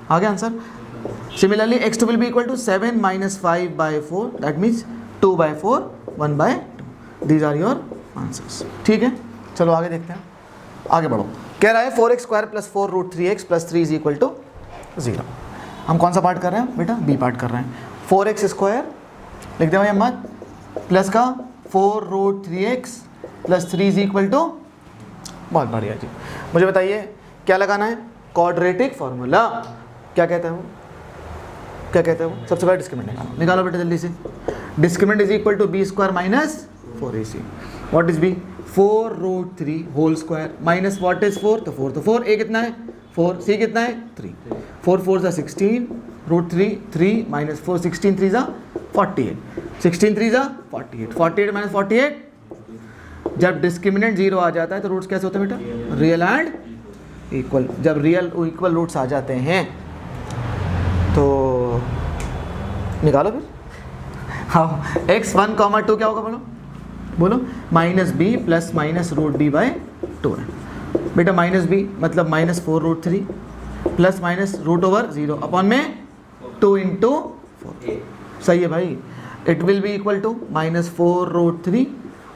आ गया answer. Similarly x2 will be equal to 7 minus 5 by 4, that means 2 by 4 1 by 2, these are your answers, ठीक है। चलो आगे देखते हैं, आगे बढ़ो, कह रहा है 4x square plus 4 root 3x plus 3 is equal to 0। हम कौन सा पार्ट कर रहे हैं बेटा, बी पार्ट कर रहे हैं, 4x स्क्वायर लिखते हैं भाई अहमद प्लस का 4 root 3x plus 3 is equal to, बहुत बढ़िया जी। मुझे बताइए क्या लगाना है, क्वाड्रेटिक फार्मूला, क्या कहता है वो, क्या कहते हैं वो, सबसे पहले डिस्क्रिमिनेंट निकालो बेटा जल्दी से, discriminant is equal to b square minus 4ac, what is b 4 root 3 whole square minus what is 4, तो 4 तो 4, a कितना है 4, c कितना है 3, 4 4 16 रूट 3 3 माइनस 4 16 3 ज़ा 48 16 3 जा 48 48 माइनस 48 जब डिस्क्रिमिनेंट जीरो आ जाता है तो रूट्स कैसे होते हैं बेटा रियल एंड इक्वल जब रियल इक्वल रूट्स आ जाते हैं तो निकालो फिर हाँ x1 कॉमा 2 क्या होगा बोलो minus b plus minus root d by 2 है बेटा माइनस बी मतलब minus 4 root 3 plus minus root over 0 upon में 2 इंटू 4 सही है भाई it will be equal to minus 4 root 3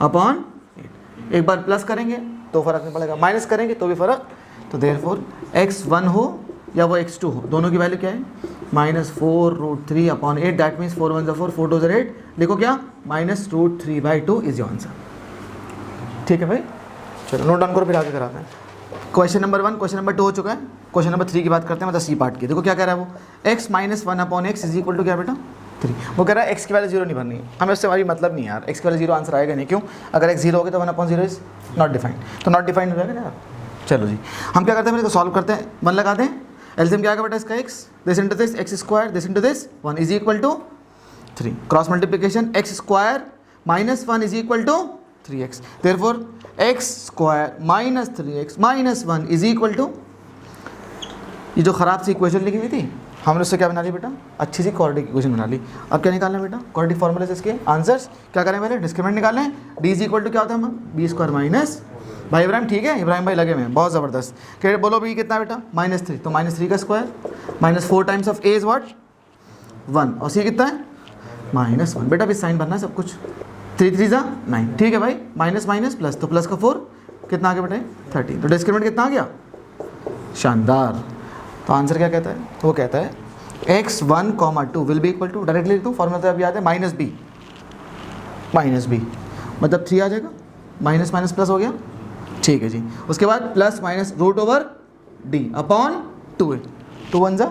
upon 8 एक बार प्लस करेंगे तो फर्क नहीं पड़ेगा माइनस करेंगे तो भी फर्क तो देयरफॉर x1 हो या वो x2 हो दोनों की वैल्यू क्या है minus 4 root 3 upon 8 that means 4 1 4 4 2 8 लिखो क्या minus root 3 by 2 is your answer ठीक है भाई चलो नोट डाउन करो फिर आगे कराते हैं क्वेश्चन नंबर 1 क्वेश्चन नंबर 2 हो चुका है क्वेश्चन नंबर 3 की बात करते हैं मतलब सी पार्ट की देखो क्या कह रहा है वो x minus 1 upon x is equal to क्या बेटा 3 वो कह रहा है x की वैल्यू जीरो नहीं भरनी है हमें उससे हमारी मतलब नहीं है यार x की वैल्यू जीरो आंसर आएगा नहीं क्यों अगर x जीरो हो गया तो 1 अपॉन 0 इज नॉट डिफाइंड तो नॉट डिफाइंड हो जाएगा ना चलो जी हम क्या करते हैं मेरे को सॉल्व करते हैं 1 लगाते हैं एलसीएम क्या आएगा बेटा इसका x this into this x square this into this 1 is equal to 3 cross multiplication x square minus 1 is equal to 3x therefore x square minus 3x minus 1 is equal to ये जो ख़राब सी इक्वेशन लिखी हुई थी हमने उससे क्या बना ली बेटा अच्छी सी क्वाड्रेटिक इक्वेशन बना ली अब क्या निकालना है बेटा क्वाड्रेटिक फॉर्मूले से इसके आंसर्स क्या करें पहले डिस्क्रिमिनेंट निकालें d इज इक्वल टू क्या होता है हम बी स्क्वायर माइनस भाई इब्राहिम ठीक है इब्राहिम भाई लगे हुए हैं बहुत ज़बरदस्त कह बोलो बी कितना बेटा -3 तो -3 का square -4 times of a is what 1 और सी कितना है -1 बेटा भी साइन भरना है सब कुछ 3 3 जा 9 ठीक है भाई माइनस माइनस प्लस तो प्लस का 4 कितना आ गया बेटा 13 तो डिस्क्रिमिनेंट कितना आ गया शानदार तो आंसर क्या कहता है वो कहता है x1, 2 will be equal to directly लिख दो फॉर्मूला तो अभी याद है माइनस बी मतलब 3 आ जाएगा माइनस माइनस प्लस हो गया ठीक है जी उसके बाद plus minus root over d upon 2 है 2 1 जा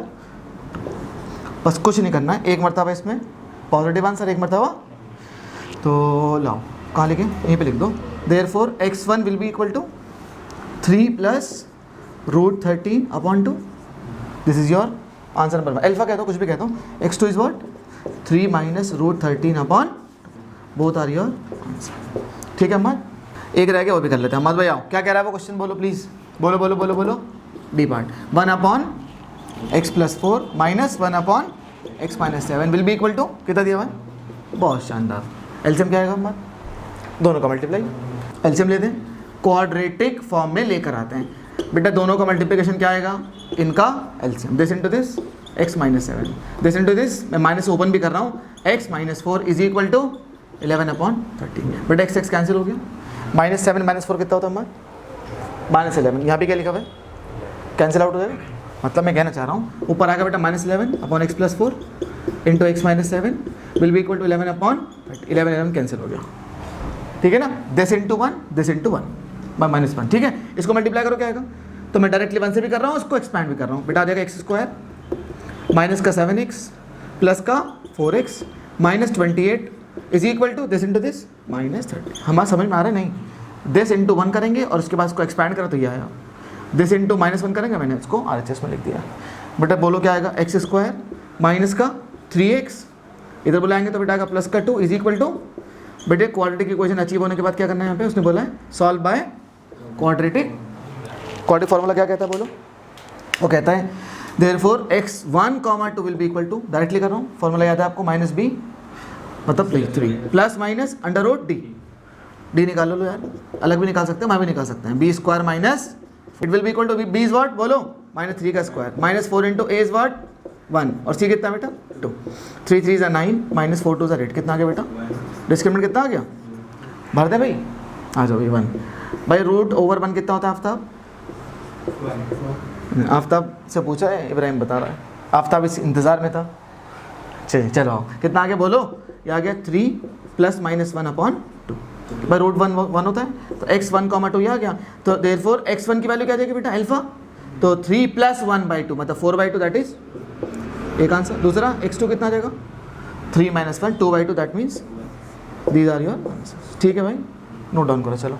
बस कुछ नहीं करना है एक मरतबा इसमें पॉजिटिव आंसर एक मरतबा तो लाओ कहाँ लिखें यहीं पे लिख दो therefore x1 will be equal to 3 plus root 13 upon 2 this is your answer number 1 alpha कहता हूँ कुछ भी कहता हूँ x2 is what 3 minus root 13 upon both are your answer ठीक है अम्मा एक रह गया वो भी कर लेते हैं अम्मा भाई आओ क्या कह रहा है वो क्वेश्चन बोलो प्लीज़ बोलो d part 1 upon x plus 4 minus 1 upon x minus 7 will be equal to कितना दिया हुआ बहुत शानदार एलसीएम क्या आएगा अम्मा दोनों का मल्टीप्लाई एलसीएम लेते हैं क्वाड्रेटिक फॉर्म में लेकर आते हैं बेटा दोनों का मल्टीप्लिकेशन क्या आएगा इनका LCM this into this x minus 7 this into this मैं माइनस ओपन भी कर रहा हूँ x minus 4 is equal to 11 upon 13 बेटा x कैंसिल हो गया -7 -4 कितना होता है हमारा -11 यहाँ भी क्या लिखा हुआ है कैंसिल आउट हो जाएगा मतलब मैं कहना चाह रहा हूँ ऊपर आ गया बेटा -11 upon x plus 4 into x minus 7 will be equal to 11 upon 11 cancel हो गया ठीक है ना दिस इंटू 1 -1 ठीक है इसको मल्टीप्लाई करो क्या आएगा तो मैं डायरेक्टली 1 से भी कर रहा हूँ उसको एक्सपैंड भी कर रहा हूँ बेटा आ जाएगा x स्क्वायर माइनस का 7x प्लस का 4x minus 28 is equal to this into this -30 हमारा समझ में आ रहा है नहीं दिस इंटू 1 करेंगे और उसके बाद उसको एक्सपैंड करो तो ये आया दिस इंटू -1 करेंगे मैंने इसको RHS में लिख दिया बेटा बोलो क्या आएगा x स्क्वायर माइनस का 3x इधर बुलाएंगे तो बेटा आएगा प्लस का 2 इज इक्वल टू बेटे क्वाड्रेटिक इक्वेशन अचीव होने के बाद क्या करना है यहाँ पे उसने बोला है सॉल्व बाय क्वाड्रेटिक फार्मूला क्या कहता है बोलो वो कहता है therefore x1, 2 will be equal to directly कर रहा हूँ फॉर्मूला याद है आपको -b मतलब 3 plus minus under root d निकाल लो यार अलग भी निकाल सकते हैं मैं भी निकाल सकते हैं b square minus it will be equal to b is what बोलो -3 का square -4 into a is what 1 और सी कितना बेटा 2 3 3 9 -4 2 8 कितना आ गया बेटा डिस्क्रिमिनेंट कितना आ गया भर दे भाई आ जाओ 1 भाई रूट ओवर 1 कितना होता है आफ्ताब आफ्ताब से पूछा है इब्राहिम बता रहा है आफ्ताब इस इंतज़ार में था चलो आओ कितना आ गया बोलो ये आ गया 3 प्लस -1 अपॉन 2 भाई रूट 1 होता है तो x1, 2 ये आ गया तो देयरफॉर x1 की वैल्यू क्या आ जाएगी बेटा अल्फा तो 3 प्लस 1/2 मतलब 4/2 दैट इज एक आंसर दूसरा x2 कितना आ जाएगा 3 -1 2/2 that means these are your answer ठीक है भाई नोट डाउन करो चलो